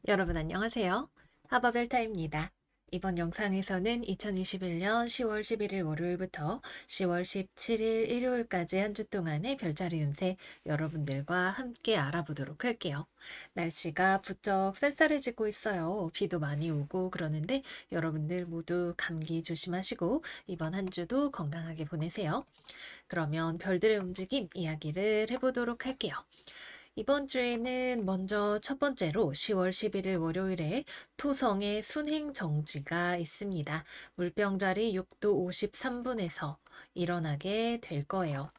여러분 안녕하세요. 하버별타입니다. 이번 영상에서는 2021년 10월 11일 월요일부터 10월 17일 일요일까지 한 주 동안의 별자리 운세 여러분들과 함께 알아보도록 할게요. 날씨가 부쩍 쌀쌀해지고 있어요. 비도 많이 오고 그러는데 여러분들 모두 감기 조심하시고 이번 한 주도 건강하게 보내세요. 그러면 별들의 움직임 이야기를 해보도록 할게요. 이번 주에는 먼저 첫 번째로 10월 11일 월요일에 토성의 순행 정지가 있습니다. 물병자리 6도 53분에서 일어나게 될 거예요.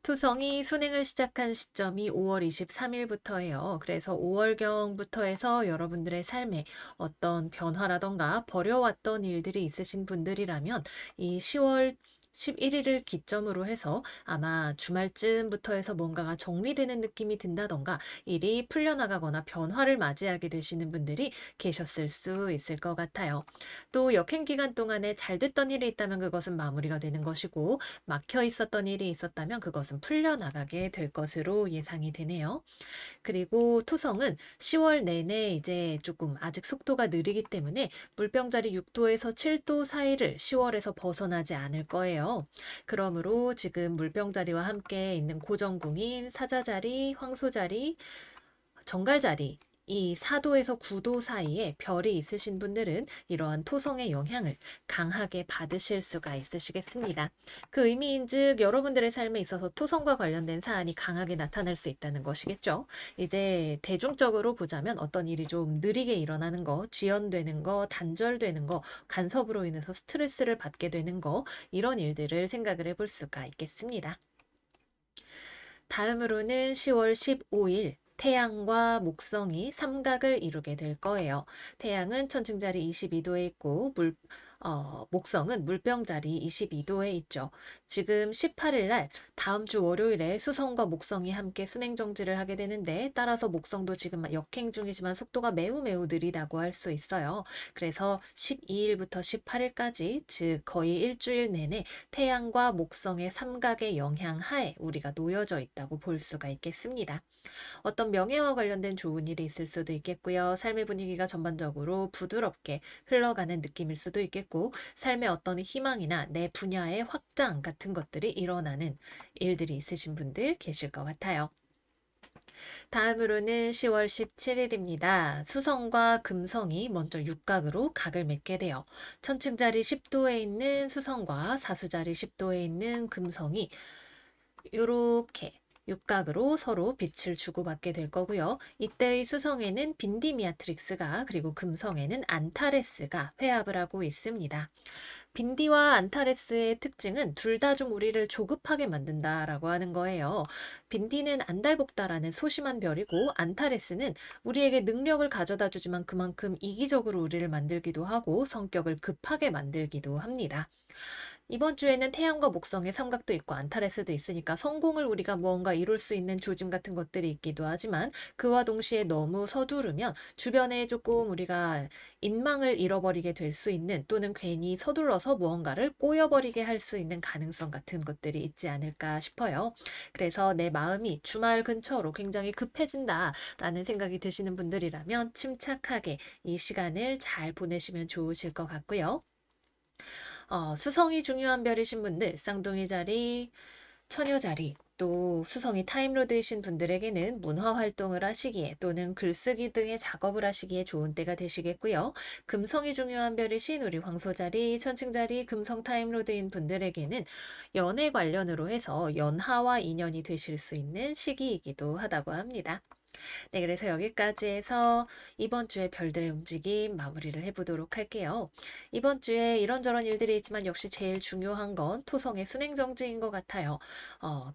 토성이 순행을 시작한 시점이 5월 23일부터예요. 그래서 5월경부터 해서 여러분들의 삶에 어떤 변화라던가 버려왔던 일들이 있으신 분들이라면 이 10월 11일을 기점으로 해서 아마 주말쯤부터 해서 뭔가가 정리되는 느낌이 든다던가 일이 풀려나가거나 변화를 맞이하게 되시는 분들이 계셨을 수 있을 것 같아요. 또 역행 기간 동안에 잘 됐던 일이 있다면 그것은 마무리가 되는 것이고 막혀 있었던 일이 있었다면 그것은 풀려나가게 될 것으로 예상이 되네요. 그리고 토성은 10월 내내 이제 조금 아직 속도가 느리기 때문에 물병자리 6도에서 7도 사이를 10월에서 벗어나지 않을 거예요. 그러므로 지금 물병자리와 함께 있는 고정궁인 사자자리, 황소자리, 정갈자리 이 4도에서 9도 사이에 별이 있으신 분들은 이러한 토성의 영향을 강하게 받으실 수가 있으시겠습니다. 그 의미인즉 여러분들의 삶에 있어서 토성과 관련된 사안이 강하게 나타날 수 있다는 것이겠죠. 이제 대중적으로 보자면 어떤 일이 좀 느리게 일어나는 거, 지연되는 거, 단절되는 거, 간섭으로 인해서 스트레스를 받게 되는 거 이런 일들을 생각을 해볼 수가 있겠습니다. 다음으로는 10월 15일 태양과 목성이 삼각을 이루게 될 거예요. 태양은 천칭자리 22도에 있고 목성은 물병자리 22도에 있죠. 지금 18일 날 다음 주 월요일에 수성과 목성이 함께 순행정지를 하게 되는데 따라서 목성도 지금 역행 중이지만 속도가 매우 느리다고 할 수 있어요. 그래서 12일부터 18일까지 즉 거의 일주일 내내 태양과 목성의 삼각의 영향 하에 우리가 놓여져 있다고 볼 수가 있겠습니다. 어떤 명예와 관련된 좋은 일이 있을 수도 있겠고요. 삶의 분위기가 전반적으로 부드럽게 흘러가는 느낌일 수도 있겠고, 삶의 어떤 희망이나 내 분야의 확장 같은 것들이 일어나는 일들이 있으신 분들 계실 것 같아요. 다음으로는 10월 17일입니다. 수성과 금성이 먼저 육각으로 각을 맺게 돼요. 천칭자리 10도에 있는 수성과 사수자리 10도에 있는 금성이 요렇게 육각으로 서로 빛을 주고받게 될 거고요. 이때의 수성에는 빈디미아트릭스가 그리고 금성에는 안타레스가 회합을 하고 있습니다. 빈디와 안타레스의 특징은 둘 다 좀 우리를 조급하게 만든다라고 하는 거예요. 빈디는 안달복달하는 소심한 별이고 안타레스는 우리에게 능력을 가져다 주지만 그만큼 이기적으로 우리를 만들기도 하고 성격을 급하게 만들기도 합니다. 이번 주에는 태양과 목성의 삼각도 있고 안타레스도 있으니까 성공을 우리가 무언가 이룰 수 있는 조짐 같은 것들이 있기도 하지만 그와 동시에 너무 서두르면 주변에 조금 우리가 인망을 잃어버리게 될 수 있는 또는 괜히 서둘러서 무언가를 꼬여버리게 할 수 있는 가능성 같은 것들이 있지 않을까 싶어요. 그래서 내 마음이 주말 근처로 굉장히 급해진다라는 생각이 드시는 분들이라면 침착하게 이 시간을 잘 보내시면 좋으실 것 같고요. 수성이 중요한 별이신 분들, 쌍둥이 자리, 처녀 자리, 또 수성이 타임로드이신 분들에게는 문화 활동을 하시기에 또는 글쓰기 등의 작업을 하시기에 좋은 때가 되시겠고요. 금성이 중요한 별이신 우리 황소 자리, 천칭 자리, 금성 타임로드인 분들에게는 연애 관련으로 해서 연하와 인연이 되실 수 있는 시기이기도 하다고 합니다. 네, 그래서 여기까지 해서 이번 주에 별들의 움직임 마무리를 해보도록 할게요. 이번 주에 이런저런 일들이 있지만 역시 제일 중요한 건 토성의 순행정지인 것 같아요.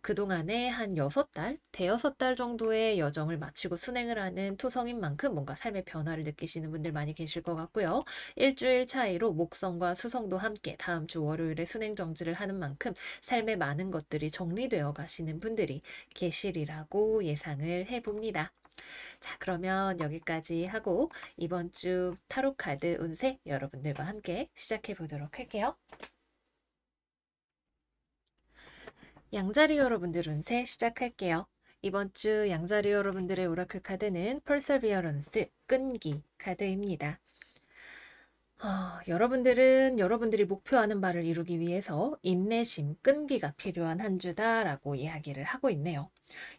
그동안에 한 6달, 대여섯 달 정도의 여정을 마치고 순행을 하는 토성인 만큼 뭔가 삶의 변화를 느끼시는 분들 많이 계실 것 같고요. 일주일 차이로 목성과 수성도 함께 다음 주 월요일에 순행정지를 하는 만큼 삶의 많은 것들이 정리되어 가시는 분들이 계시리라고 예상을 해봅니다. 자, 그러면 여기까지 하고 이번 주 타로 카드 운세 여러분들과 함께 시작해 보도록 할게요. 양자리 여러분들 운세 시작할게요. 이번 주 양자리 여러분들의 오라클 카드는 Perseverance, 끈기 카드입니다. 여러분들은 여러분들이 목표하는 바를 이루기 위해서 인내심, 끈기가 필요한 한 주다라고 이야기를 하고 있네요.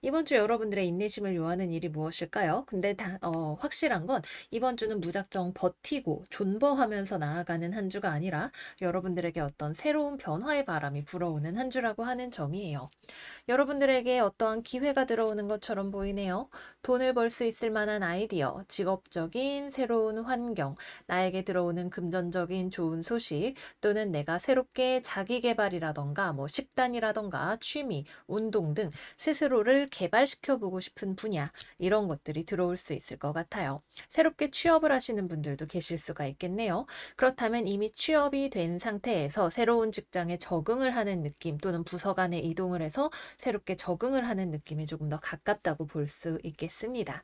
이번 주 여러분들의 인내심을 요하는 일이 무엇일까요? 근데 확실한 건 이번 주는 무작정 버티고 존버하면서 나아가는 한 주가 아니라 여러분들에게 어떤 새로운 변화의 바람이 불어오는 한 주라고 하는 점이에요. 여러분들에게 어떠한 기회가 들어오는 것처럼 보이네요. 돈을 벌 수 있을 만한 아이디어, 직업적인 새로운 환경, 나에게 들어오는 금전적인 좋은 소식, 또는 내가 새롭게 자기 개발이라던가 식단이라던가 취미, 운동 등 스스로를 개발시켜 보고 싶은 분야, 이런 것들이 들어올 수 있을 것 같아요. 새롭게 취업을 하시는 분들도 계실 수가 있겠네요. 그렇다면 이미 취업이 된 상태에서 새로운 직장에 적응을 하는 느낌, 또는 부서 간에 이동을 해서 새롭게 적응을 하는 느낌이 조금 더 가깝다고 볼 수 있겠습니다.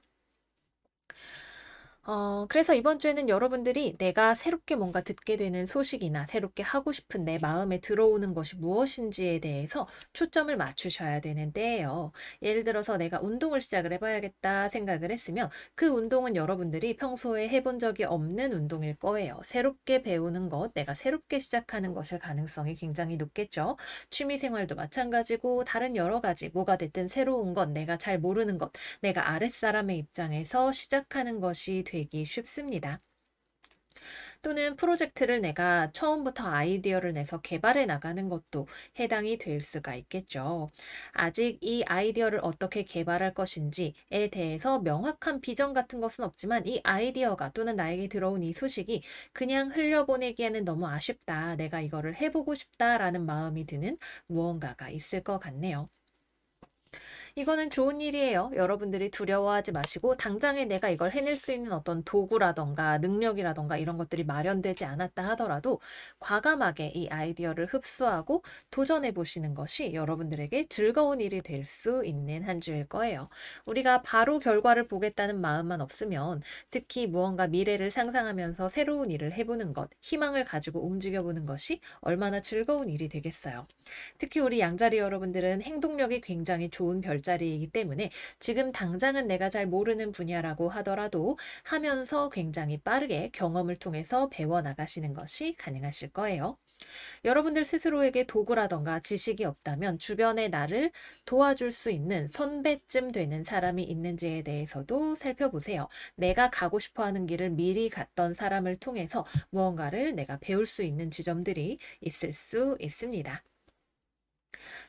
그래서 이번 주에는 여러분들이 내가 새롭게 뭔가 듣게 되는 소식이나 새롭게 하고 싶은 내 마음에 들어오는 것이 무엇인지에 대해서 초점을 맞추셔야 되는 때예요. 예를 들어서 내가 운동을 시작을 해봐야겠다 생각을 했으면 그 운동은 여러분들이 평소에 해본 적이 없는 운동일 거예요. 새롭게 배우는 것, 내가 새롭게 시작하는 것일 가능성이 굉장히 높겠죠. 취미생활도 마찬가지고 다른 여러 가지 뭐가 됐든 새로운 것, 내가 잘 모르는 것, 내가 아랫사람의 입장에서 시작하는 것이 되기 쉽습니다. 또는 프로젝트를 내가 처음부터 아이디어를 내서 개발해 나가는 것도 해당이 될 수가 있겠죠. 아직 이 아이디어를 어떻게 개발할 것인지에 대해서 명확한 비전 같은 것은 없지만 이 아이디어가 또는 나에게 들어온 이 소식이 그냥 흘려보내기에는 너무 아쉽다. 내가 이거를 해보고 싶다라는 마음이 드는 무언가가 있을 것 같네요. 이거는 좋은 일이에요. 여러분들이 두려워하지 마시고 당장에 내가 이걸 해낼 수 있는 어떤 도구라던가 능력이라던가 이런 것들이 마련되지 않았다 하더라도 과감하게 이 아이디어를 흡수하고 도전해 보시는 것이 여러분들에게 즐거운 일이 될 수 있는 한 주일 거예요. 우리가 바로 결과를 보겠다는 마음만 없으면 특히 무언가 미래를 상상하면서 새로운 일을 해보는 것, 희망을 가지고 움직여보는 것이 얼마나 즐거운 일이 되겠어요. 특히 우리 양자리 여러분들은 행동력이 굉장히 좋은 별자리이기 때문에 지금 당장은 내가 잘 모르는 분야라고 하더라도 하면서 굉장히 빠르게 경험을 통해서 배워나가시는 것이 가능하실 거예요. 여러분들 스스로에게 도구라던가 지식이 없다면 주변에 나를 도와줄 수 있는 선배쯤 되는 사람이 있는지에 대해서도 살펴보세요. 내가 가고 싶어 하는 길을 미리 갔던 사람을 통해서 무언가를 내가 배울 수 있는 지점들이 있을 수 있습니다.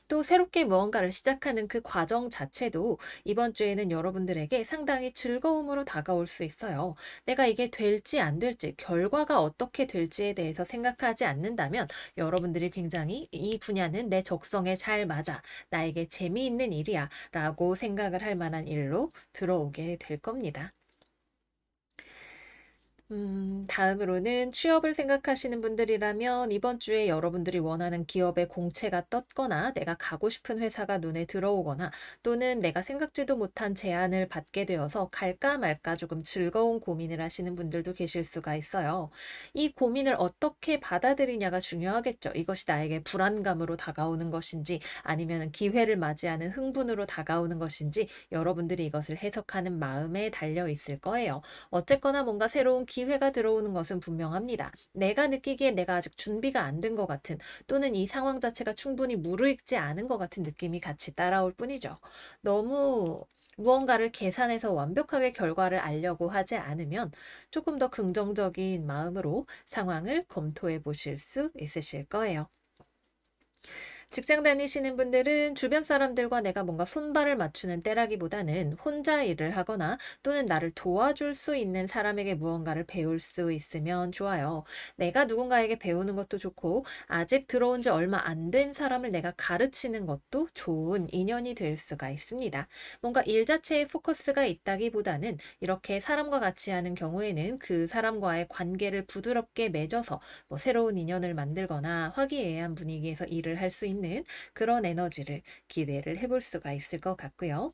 또 새롭게 무언가를 시작하는 그 과정 자체도 이번 주에는 여러분들에게 상당히 즐거움으로 다가올 수 있어요. 내가 이게 될지 안 될지, 결과가 어떻게 될지에 대해서 생각하지 않는다면 여러분들이 굉장히 이 분야는 내 적성에 잘 맞아, 나에게 재미있는 일이야 라고 생각을 할 만한 일로 들어오게 될 겁니다. 다음으로는 취업을 생각하시는 분들이라면 이번 주에 여러분들이 원하는 기업의 공채가 떴거나 내가 가고 싶은 회사가 눈에 들어오거나 또는 내가 생각지도 못한 제안을 받게 되어서 갈까 말까 조금 즐거운 고민을 하시는 분들도 계실 수가 있어요. 이 고민을 어떻게 받아들이냐가 중요하겠죠. 이것이 나에게 불안감으로 다가오는 것인지 아니면 기회를 맞이하는 흥분으로 다가오는 것인지 여러분들이 이것을 해석하는 마음에 달려 있을 거예요. 어쨌거나 뭔가 새로운 기회가 들어오는 것은 분명합니다. 내가 느끼기에 내가 아직 준비가 안 된 것 같은 또는 이 상황 자체가 충분히 무르익지 않은 것 같은 느낌이 같이 따라올 뿐이죠. 너무 무언가를 계산해서 완벽하게 결과를 알려고 하지 않으면 조금 더 긍정적인 마음으로 상황을 검토해 보실 수 있으실 거예요. 직장 다니시는 분들은 주변 사람들과 내가 뭔가 손발을 맞추는 때라기보다는 혼자 일을 하거나 또는 나를 도와줄 수 있는 사람에게 무언가를 배울 수 있으면 좋아요. 내가 누군가에게 배우는 것도 좋고 아직 들어온 지 얼마 안 된 사람을 내가 가르치는 것도 좋은 인연이 될 수가 있습니다. 뭔가 일 자체에 포커스가 있다기보다는 이렇게 사람과 같이 하는 경우에는 그 사람과의 관계를 부드럽게 맺어서 새로운 인연을 만들거나 화기애애한 분위기에서 일을 할 수 있는 그런 에너지를 기대를 해볼 수가 있을 것 같고요.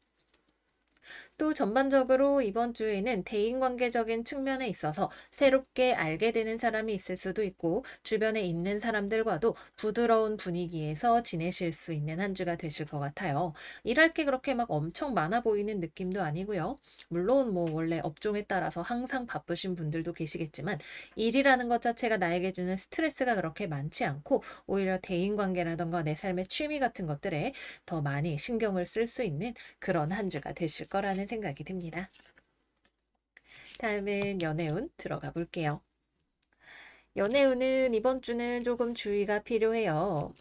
또 전반적으로 이번 주에는 대인관계적인 측면에 있어서 새롭게 알게 되는 사람이 있을 수도 있고 주변에 있는 사람들과도 부드러운 분위기에서 지내실 수 있는 한 주가 되실 것 같아요. 일할 게 그렇게 막 엄청 많아 보이는 느낌도 아니고요. 물론 뭐 원래 업종에 따라서 항상 바쁘신 분들도 계시겠지만 일이라는 것 자체가 나에게 주는 스트레스가 그렇게 많지 않고 오히려 대인관계라던가 내 삶의 취미 같은 것들에 더 많이 신경을 쓸 수 있는 그런 한 주가 되실 거라는 생각이 듭니다. 다음은 연애운 들어가 볼게요. 연애운은 이번 주는 조금 주의가 필요해요.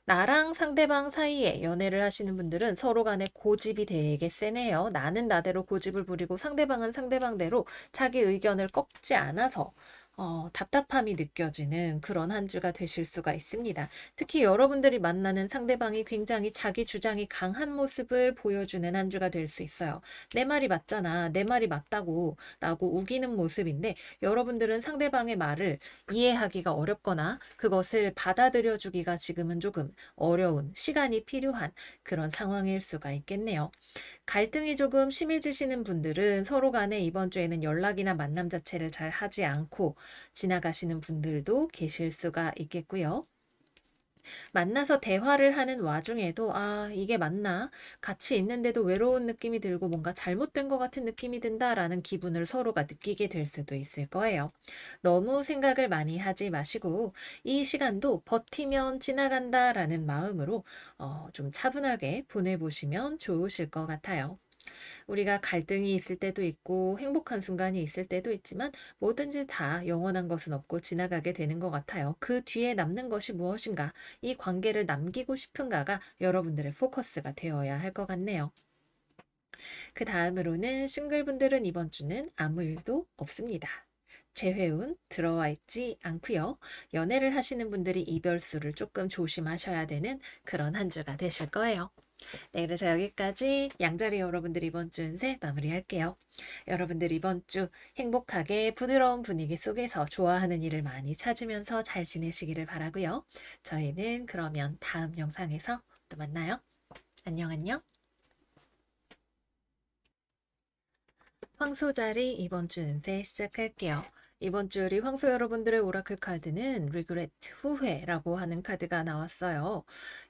나랑 상대방 사이에 연애를 하시는 분들은 서로 간에 고집이 되게 세네요. 나는 나대로 고집을 부리고 상대방은 상대방대로 자기 의견을 꺾지 않아서 답답함이 느껴지는 그런 한 주가 되실 수가 있습니다. 특히 여러분들이 만나는 상대방이 굉장히 자기 주장이 강한 모습을 보여주는 한 주가 될 수 있어요. 내 말이 맞잖아. 내 말이 맞다고 라고 우기는 모습인데 여러분들은 상대방의 말을 이해하기가 어렵거나 그것을 받아들여 주기가 지금은 조금 어려운 시간이 필요한 그런 상황일 수가 있겠네요. 갈등이 조금 심해지시는 분들은 서로 간에 이번 주에는 연락이나 만남 자체를 잘 하지 않고 지나가시는 분들도 계실 수가 있겠고요. 만나서 대화를 하는 와중에도 아, 이게 맞나? 같이 있는데도 외로운 느낌이 들고 뭔가 잘못된 것 같은 느낌이 든다라는 기분을 서로가 느끼게 될 수도 있을 거예요. 너무 생각을 많이 하지 마시고 이 시간도 버티면 지나간다라는 마음으로 좀 차분하게 보내보시면 좋으실 것 같아요. 우리가 갈등이 있을 때도 있고 행복한 순간이 있을 때도 있지만 뭐든지 다 영원한 것은 없고 지나가게 되는 것 같아요. 그 뒤에 남는 것이 무엇인가? 이 관계를 남기고 싶은가가 여러분들의 포커스가 되어야 할 것 같네요. 그 다음으로는 싱글분들은 이번 주는 아무 일도 없습니다. 재회운 들어와 있지 않고요. 연애를 하시는 분들이 이별수를 조금 조심하셔야 되는 그런 한 주가 되실 거예요. 네, 그래서 여기까지 양자리 여러분들 이번 주 운세 마무리할게요. 여러분들 이번 주 행복하게 부드러운 분위기 속에서 좋아하는 일을 많이 찾으면서 잘 지내시기를 바라고요. 저희는 그러면 다음 영상에서 또 만나요. 안녕 안녕. 황소자리 이번 주 운세 시작할게요. 이번 주 우리 황소 여러분들의 오라클 카드는 Regret, 후회라고 하는 카드가 나왔어요.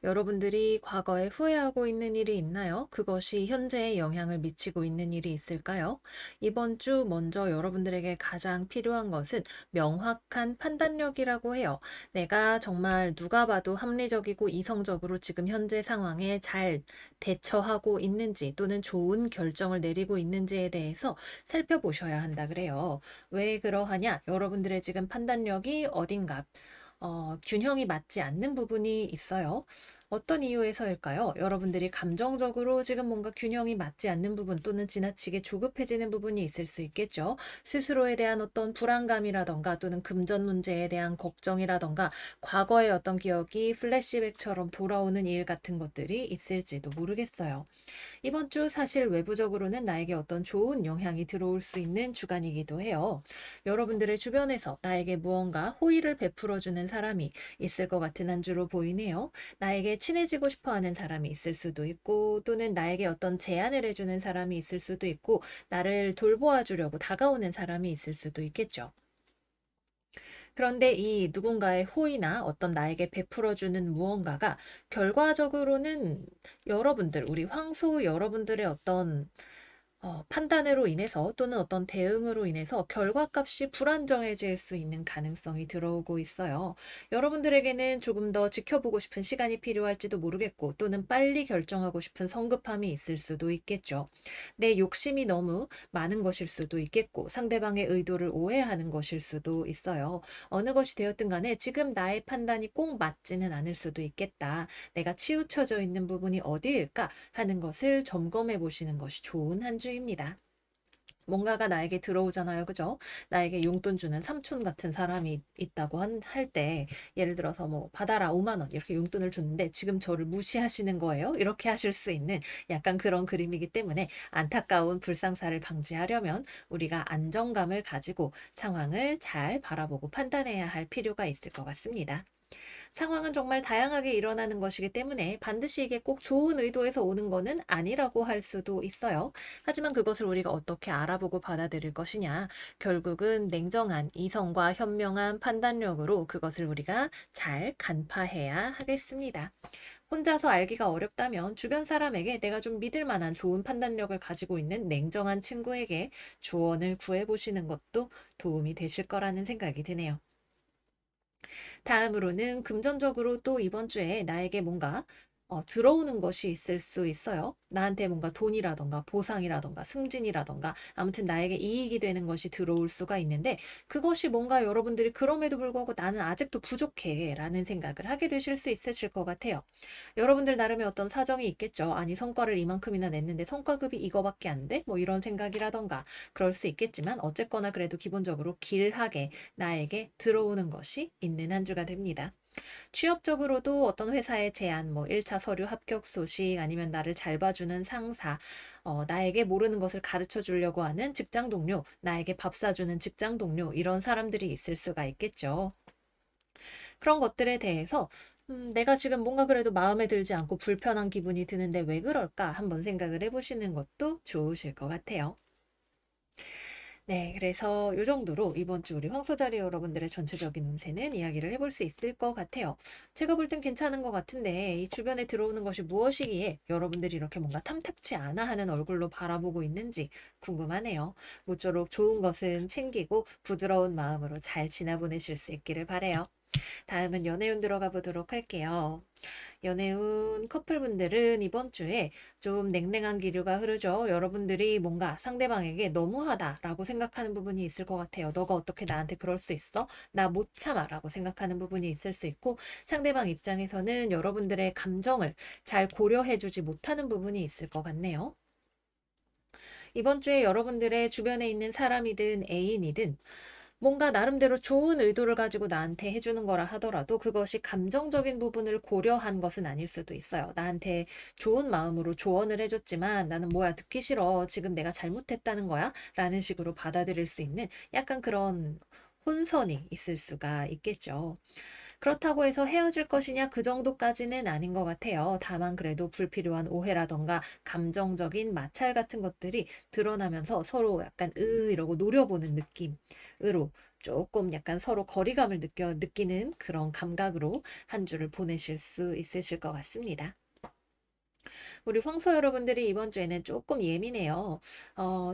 여러분들이 과거에 후회하고 있는 일이 있나요? 그것이 현재에 영향을 미치고 있는 일이 있을까요? 이번 주 먼저 여러분들에게 가장 필요한 것은 명확한 판단력이라고 해요. 내가 정말 누가 봐도 합리적이고 이성적으로 지금 현재 상황에 잘 대처하고 있는지 또는 좋은 결정을 내리고 있는지에 대해서 살펴보셔야 한다 그래요. 왜 그러하냐? 여러분들의 지금 판단력이 어딘가 균형이 맞지 않는 부분이 있어요. 어떤 이유에서일까요? 여러분들이 감정적으로 지금 뭔가 균형이 맞지 않는 부분 또는 지나치게 조급해지는 부분이 있을 수 있겠죠. 스스로에 대한 어떤 불안감이라던가 또는 금전 문제에 대한 걱정이라던가 과거의 어떤 기억이 플래시백처럼 돌아오는 일 같은 것들이 있을지도 모르겠어요. 이번 주 사실 외부적으로는 나에게 어떤 좋은 영향이 들어올 수 있는 주간이기도 해요. 여러분들의 주변에서 나에게 무언가 호의를 베풀어주는 사람이 있을 것 같은 한 주로 보이네요. 나에게 친해지고 싶어 하는 사람이 있을 수도 있고, 또는 나에게 어떤 제안을 해주는 사람이 있을 수도 있고, 나를 돌보아 주려고 다가오는 사람이 있을 수도 있겠죠. 그런데 이 누군가의 호의나 어떤 나에게 베풀어주는 무언가가 결과적으로는 여러분들, 우리 황소 여러분들의 어떤 판단으로 인해서 또는 어떤 대응으로 인해서 결과값이 불안정해질 수 있는 가능성이 들어오고 있어요. 여러분들에게는 조금 더 지켜보고 싶은 시간이 필요할지도 모르겠고 또는 빨리 결정하고 싶은 성급함이 있을 수도 있겠죠. 내 욕심이 너무 많은 것일 수도 있겠고 상대방의 의도를 오해하는 것일 수도 있어요. 어느 것이 되었든 간에 지금 나의 판단이 꼭 맞지는 않을 수도 있겠다. 내가 치우쳐져 있는 부분이 어디일까 하는 것을 점검해 보시는 것이 좋은 한 주입니다. 뭔가가 나에게 들어오잖아요. 그죠? 나에게 용돈 주는 삼촌 같은 사람이 있다고 할 때, 예를 들어서 뭐, 받아라, 5만 원, 이렇게 용돈을 줬는데, 지금 저를 무시하시는 거예요? 이렇게 하실 수 있는 약간 그런 그림이기 때문에, 안타까운 불상사를 방지하려면, 우리가 안정감을 가지고 상황을 잘 바라보고 판단해야 할 필요가 있을 것 같습니다. 상황은 정말 다양하게 일어나는 것이기 때문에 반드시 이게 꼭 좋은 의도에서 오는 거는 아니라고 할 수도 있어요. 하지만 그것을 우리가 어떻게 알아보고 받아들일 것이냐. 결국은 냉정한 이성과 현명한 판단력으로 그것을 우리가 잘 간파해야 하겠습니다. 혼자서 알기가 어렵다면 주변 사람에게 내가 좀 믿을 만한 좋은 판단력을 가지고 있는 냉정한 친구에게 조언을 구해보시는 것도 도움이 되실 거라는 생각이 드네요. 다음으로는 금전적으로 또 이번 주에 나에게 뭔가 들어오는 것이 있을 수 있어요. 나한테 뭔가 돈이라던가 보상이라던가 승진이라던가 아무튼 나에게 이익이 되는 것이 들어올 수가 있는데 그것이 뭔가 여러분들이 그럼에도 불구하고 나는 아직도 부족해 라는 생각을 하게 되실 수 있으실 것 같아요. 여러분들 나름의 어떤 사정이 있겠죠. 아니 성과를 이만큼이나 냈는데 성과급이 이거밖에 안 돼? 뭐 이런 생각이라던가 그럴 수 있겠지만 어쨌거나 그래도 기본적으로 길하게 나에게 들어오는 것이 있는 한 주가 됩니다. 취업적으로도 어떤 회사의 제안, 뭐 1차 서류 합격 소식, 아니면 나를 잘 봐주는 상사, 나에게 모르는 것을 가르쳐 주려고 하는 직장 동료, 나에게 밥 사주는 직장 동료, 이런 사람들이 있을 수가 있겠죠. 그런 것들에 대해서 내가 지금 뭔가 그래도 마음에 들지 않고 불편한 기분이 드는데 왜 그럴까 한번 생각을 해보시는 것도 좋으실 것 같아요. 네, 그래서 이 정도로 이번 주 우리 황소자리 여러분들의 전체적인 운세는 이야기를 해볼 수 있을 것 같아요. 제가 볼 땐 괜찮은 것 같은데 이 주변에 들어오는 것이 무엇이기에 여러분들이 이렇게 뭔가 탐탁치 않아 하는 얼굴로 바라보고 있는지 궁금하네요. 모쪼록 좋은 것은 챙기고 부드러운 마음으로 잘 지나보내실 수 있기를 바라요. 다음은 연애운 들어가 보도록 할게요. 연애운 커플분들은 이번 주에 좀 냉랭한 기류가 흐르죠. 여러분들이 뭔가 상대방에게 너무하다라고 생각하는 부분이 있을 것 같아요. 너가 어떻게 나한테 그럴 수 있어? 나 못 참아라고 생각하는 부분이 있을 수 있고 상대방 입장에서는 여러분들의 감정을 잘 고려해주지 못하는 부분이 있을 것 같네요. 이번 주에 여러분들의 주변에 있는 사람이든 애인이든 뭔가 나름대로 좋은 의도를 가지고 나한테 해주는 거라 하더라도 그것이 감정적인 부분을 고려한 것은 아닐 수도 있어요. 나한테 좋은 마음으로 조언을 해줬지만 나는 뭐야 듣기 싫어. 지금 내가 잘못했다는 거야? 라는 식으로 받아들일 수 있는 약간 그런 혼선이 있을 수가 있겠죠. 그렇다고 해서 헤어질 것이냐 그 정도까지는 아닌 것 같아요. 다만 그래도 불필요한 오해라던가 감정적인 마찰 같은 것들이 드러나면서 서로 약간 이러고 노려보는 느낌으로 조금 약간 서로 거리감을 느끼는 그런 감각으로 한 주를 보내실 수 있으실 것 같습니다. 우리 황소 여러분들이 이번 주에는 조금 예민해요.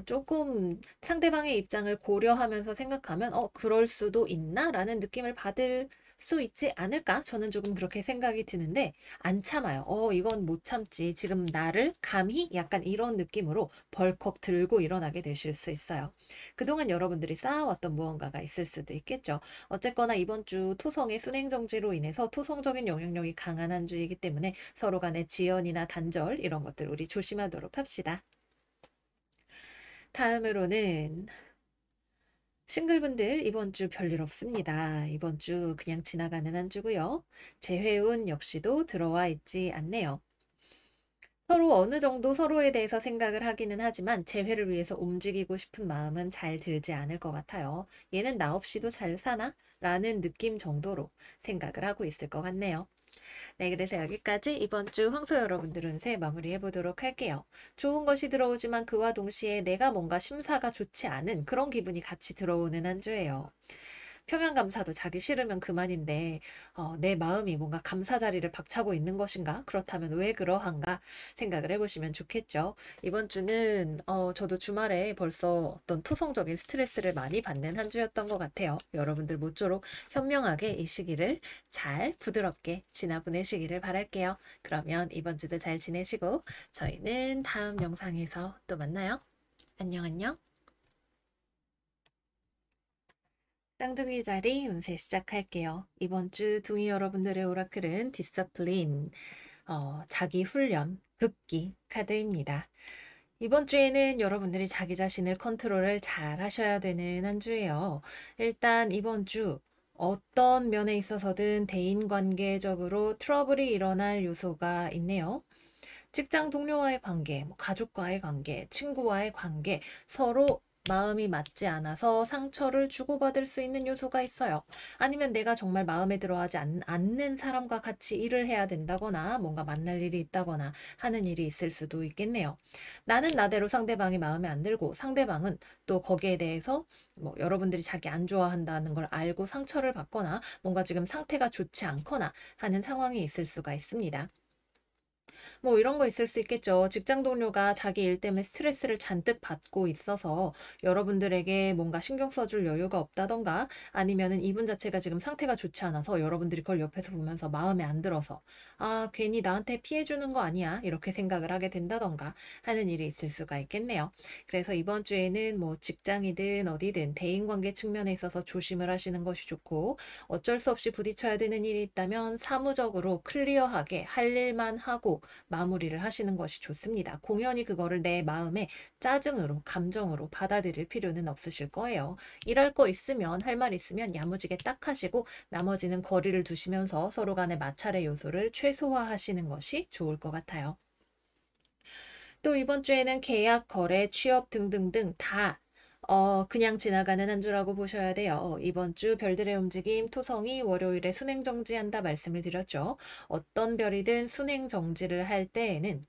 조금 상대방의 입장을 고려하면서 생각하면, 그럴 수도 있나? 라는 느낌을 받을 수 있지 않을까? 저는 조금 그렇게 생각이 드는데, 안 참아요. 이건 못 참지. 지금 나를 감히 약간 이런 느낌으로 벌컥 들고 일어나게 되실 수 있어요. 그동안 여러분들이 쌓아왔던 무언가가 있을 수도 있겠죠. 어쨌거나 이번 주 토성의 순행정지로 인해서 토성적인 영향력이 강한 한 주이기 때문에 서로 간의 지연이나 단절 이런 것들 우리 조심하도록 합시다. 다음으로는 싱글분들 이번 주 별일 없습니다. 이번 주 그냥 지나가는 한 주고요. 재회운 역시도 들어와 있지 않네요. 서로 어느 정도 서로에 대해서 생각을 하기는 하지만 재회를 위해서 움직이고 싶은 마음은 잘 들지 않을 것 같아요. 얘는 나 없이도 잘 사나? 라는 느낌 정도로 생각을 하고 있을 것 같네요. 네, 그래서 여기까지 이번 주 황소 여러분들 운세 마무리해 보도록 할게요. 좋은 것이 들어오지만 그와 동시에 내가 뭔가 심사가 좋지 않은 그런 기분이 같이 들어오는 한 주예요. 평양감사도 자기 싫으면 그만인데 내 마음이 뭔가 감사 자리를 박차고 있는 것인가? 그렇다면 왜 그러한가? 생각을 해보시면 좋겠죠. 이번 주는 저도 주말에 벌써 어떤 토성적인 스트레스를 많이 받는 한 주였던 것 같아요. 여러분들 모쪼록 현명하게 이 시기를 잘 부드럽게 지나 보내시기를 바랄게요. 그러면 이번 주도 잘 지내시고 저희는 다음 영상에서 또 만나요. 안녕 안녕. 쌍둥이 자리 운세 시작할게요. 이번 주 둥이 여러분들의 오라클은 디서플린, 자기 훈련, 급기 카드입니다. 이번 주에는 여러분들이 자기 자신을 컨트롤을 잘 하셔야 되는 한 주예요. 일단 이번 주 어떤 면에 있어서든 대인관계적으로 트러블이 일어날 요소가 있네요. 직장 동료와의 관계, 뭐 가족과의 관계, 친구와의 관계, 서로 마음이 맞지 않아서 상처를 주고받을 수 있는 요소가 있어요. 아니면 내가 정말 마음에 들어하지 않는 사람과 같이 일을 해야 된다거나 뭔가 만날 일이 있다거나 하는 일이 있을 수도 있겠네요. 나는 나대로 상대방이 마음에 안 들고 상대방은 또 거기에 대해서 뭐 여러분들이 자기 안 좋아한다는 걸 알고 상처를 받거나 뭔가 지금 상태가 좋지 않거나 하는 상황이 있을 수가 있습니다. 뭐 이런 거 있을 수 있겠죠. 직장 동료가 자기 일 때문에 스트레스를 잔뜩 받고 있어서 여러분들에게 뭔가 신경 써줄 여유가 없다던가 아니면은 이분 자체가 지금 상태가 좋지 않아서 여러분들이 그걸 옆에서 보면서 마음에 안 들어서 아, 괜히 나한테 피해 주는 거 아니야? 이렇게 생각을 하게 된다던가 하는 일이 있을 수가 있겠네요. 그래서 이번 주에는 뭐 직장이든 어디든 대인관계 측면에 있어서 조심을 하시는 것이 좋고 어쩔 수 없이 부딪혀야 되는 일이 있다면 사무적으로 클리어하게 할 일만 하고 마무리를 하시는 것이 좋습니다. 공연히 그거를 내 마음에 짜증으로, 감정으로 받아들일 필요는 없으실 거예요. 일할 거 있으면, 할 말 있으면 야무지게 딱 하시고 나머지는 거리를 두시면서 서로 간의 마찰의 요소를 최소화하시는 것이 좋을 것 같아요. 또 이번 주에는 계약, 거래, 취업 등등등 다 그냥 지나가는 한 주라고 보셔야 돼요. 이번 주 별들의 움직임, 토성이 월요일에 순행 정지한다 말씀을 드렸죠. 어떤 별이든 순행 정지를 할 때에는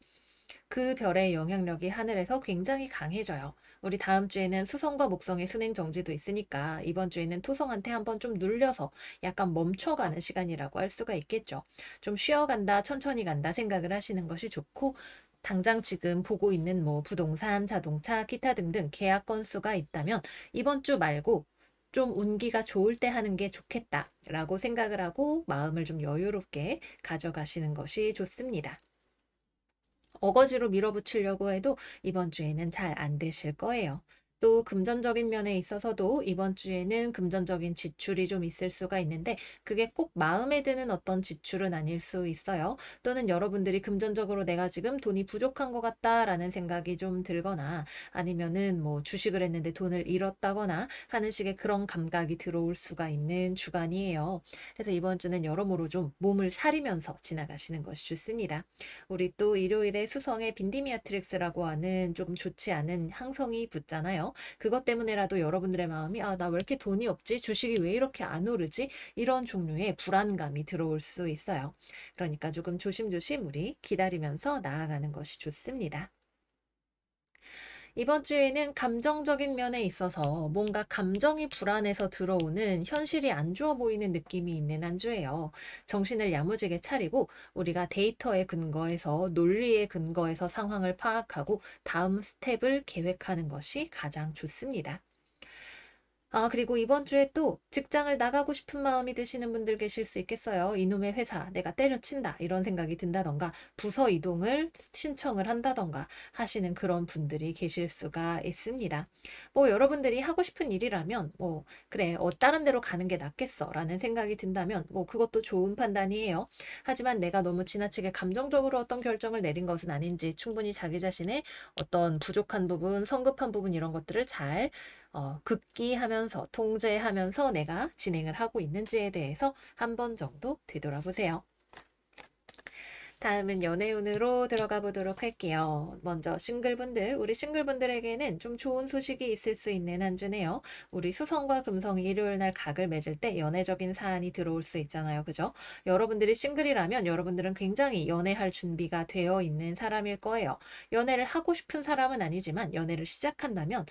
그 별의 영향력이 하늘에서 굉장히 강해져요. 우리 다음 주에는 수성과 목성의 순행 정지도 있으니까 이번 주에는 토성한테 한번 좀 눌려서 약간 멈춰가는 시간이라고 할 수가 있겠죠. 좀 쉬어간다, 천천히 간다 생각을 하시는 것이 좋고 당장 지금 보고 있는 뭐 부동산, 자동차, 기타 등등 계약 건수가 있다면 이번 주 말고 좀 운기가 좋을 때 하는 게 좋겠다라고 생각을 하고 마음을 좀 여유롭게 가져가시는 것이 좋습니다. 어거지로 밀어붙이려고 해도 이번 주에는 잘 안 되실 거예요. 또 금전적인 면에 있어서도 이번 주에는 금전적인 지출이 좀 있을 수가 있는데 그게 꼭 마음에 드는 어떤 지출은 아닐 수 있어요. 또는 여러분들이 금전적으로 내가 지금 돈이 부족한 것 같다라는 생각이 좀 들거나 아니면은 뭐 주식을 했는데 돈을 잃었다거나 하는 식의 그런 감각이 들어올 수가 있는 주간이에요. 그래서 이번 주는 여러모로 좀 몸을 사리면서 지나가시는 것이 좋습니다. 우리 또 일요일에 수성에 빈디미아트릭스라고 하는 조금 좋지 않은 항성이 붙잖아요. 그것 때문에라도 여러분들의 마음이 아, 나 왜 이렇게 돈이 없지? 주식이 왜 이렇게 안 오르지? 이런 종류의 불안감이 들어올 수 있어요. 그러니까 조금 조심조심 우리 기다리면서 나아가는 것이 좋습니다. 이번 주에는 감정적인 면에 있어서 뭔가 감정이 불안해서 들어오는 현실이 안 좋아 보이는 느낌이 있는 한 주예요. 정신을 야무지게 차리고 우리가 데이터에 근거해서 논리에 근거해서 상황을 파악하고 다음 스텝을 계획하는 것이 가장 좋습니다. 아, 그리고 이번 주에 또 직장을 나가고 싶은 마음이 드시는 분들 계실 수 있겠어요. 이놈의 회사, 내가 때려친다. 이런 생각이 든다던가, 부서 이동을 신청을 한다던가 하시는 그런 분들이 계실 수가 있습니다. 뭐, 여러분들이 하고 싶은 일이라면, 뭐, 그래, 다른 데로 가는 게 낫겠어. 라는 생각이 든다면, 뭐, 그것도 좋은 판단이에요. 하지만 내가 너무 지나치게 감정적으로 어떤 결정을 내린 것은 아닌지 충분히 자기 자신의 어떤 부족한 부분, 성급한 부분 이런 것들을 잘 급기하면서 통제하면서 내가 진행을 하고 있는지에 대해서 한 번 정도 되돌아보세요. 다음은 연애운으로 들어가 보도록 할게요. 먼저 싱글분들, 우리 싱글분들에게는 좀 좋은 소식이 있을 수 있는 한 주네요. 우리 수성과 금성이 일요일 날 각을 맺을 때 연애적인 사안이 들어올 수 있잖아요. 그죠? 여러분들이 싱글이라면 여러분들은 굉장히 연애할 준비가 되어 있는 사람일 거예요. 연애를 하고 싶은 사람은 아니지만 연애를 시작한다면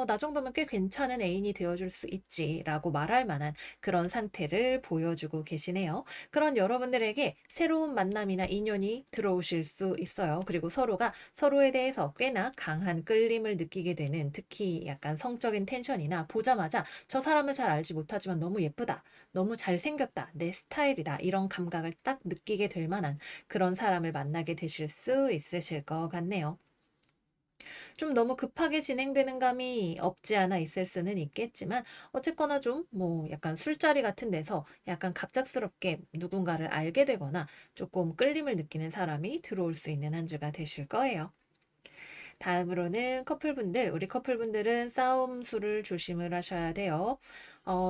나 정도면 꽤 괜찮은 애인이 되어줄 수 있지라고 말할 만한 그런 상태를 보여주고 계시네요. 그런 여러분들에게 새로운 만남이나 인연이 들어오실 수 있어요. 그리고 서로가 서로에 대해서 꽤나 강한 끌림을 느끼게 되는 특히 약간 성적인 텐션이나 보자마자 저 사람을 잘 알지 못하지만 너무 예쁘다. 너무 잘생겼다. 내 스타일이다. 이런 감각을 딱 느끼게 될 만한 그런 사람을 만나게 되실 수 있으실 것 같네요. 좀 너무 급하게 진행되는 감이 없지 않아 있을 수는 있겠지만 어쨌거나 좀 뭐 약간 술자리 같은 데서 약간 갑작스럽게 누군가를 알게 되거나 조금 끌림을 느끼는 사람이 들어올 수 있는 한 주가 되실 거예요. 다음으로는 커플분들, 우리 커플분들은 싸움술을 조심을 하셔야 돼요.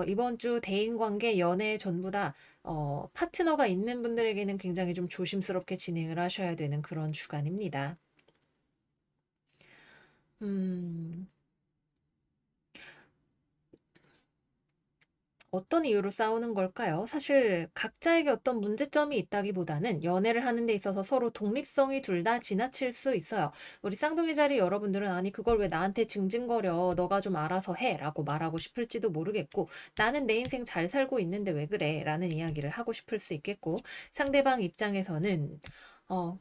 이번 주 대인관계, 연애 전부 다 파트너가 있는 분들에게는 굉장히 좀 조심스럽게 진행을 하셔야 되는 그런 주간입니다. 음. 어떤 이유로 싸우는 걸까요? 사실 각자에게 어떤 문제점이 있다기보다는 연애를 하는 데 있어서 서로 독립성이 둘 다 지나칠 수 있어요. 우리 쌍둥이 자리 여러분들은 아니 그걸 왜 나한테 징징거려 너가 좀 알아서 해 라고 말하고 싶을지도 모르겠고 나는 내 인생 잘 살고 있는데 왜 그래 라는 이야기를 하고 싶을 수 있겠고 상대방 입장에서는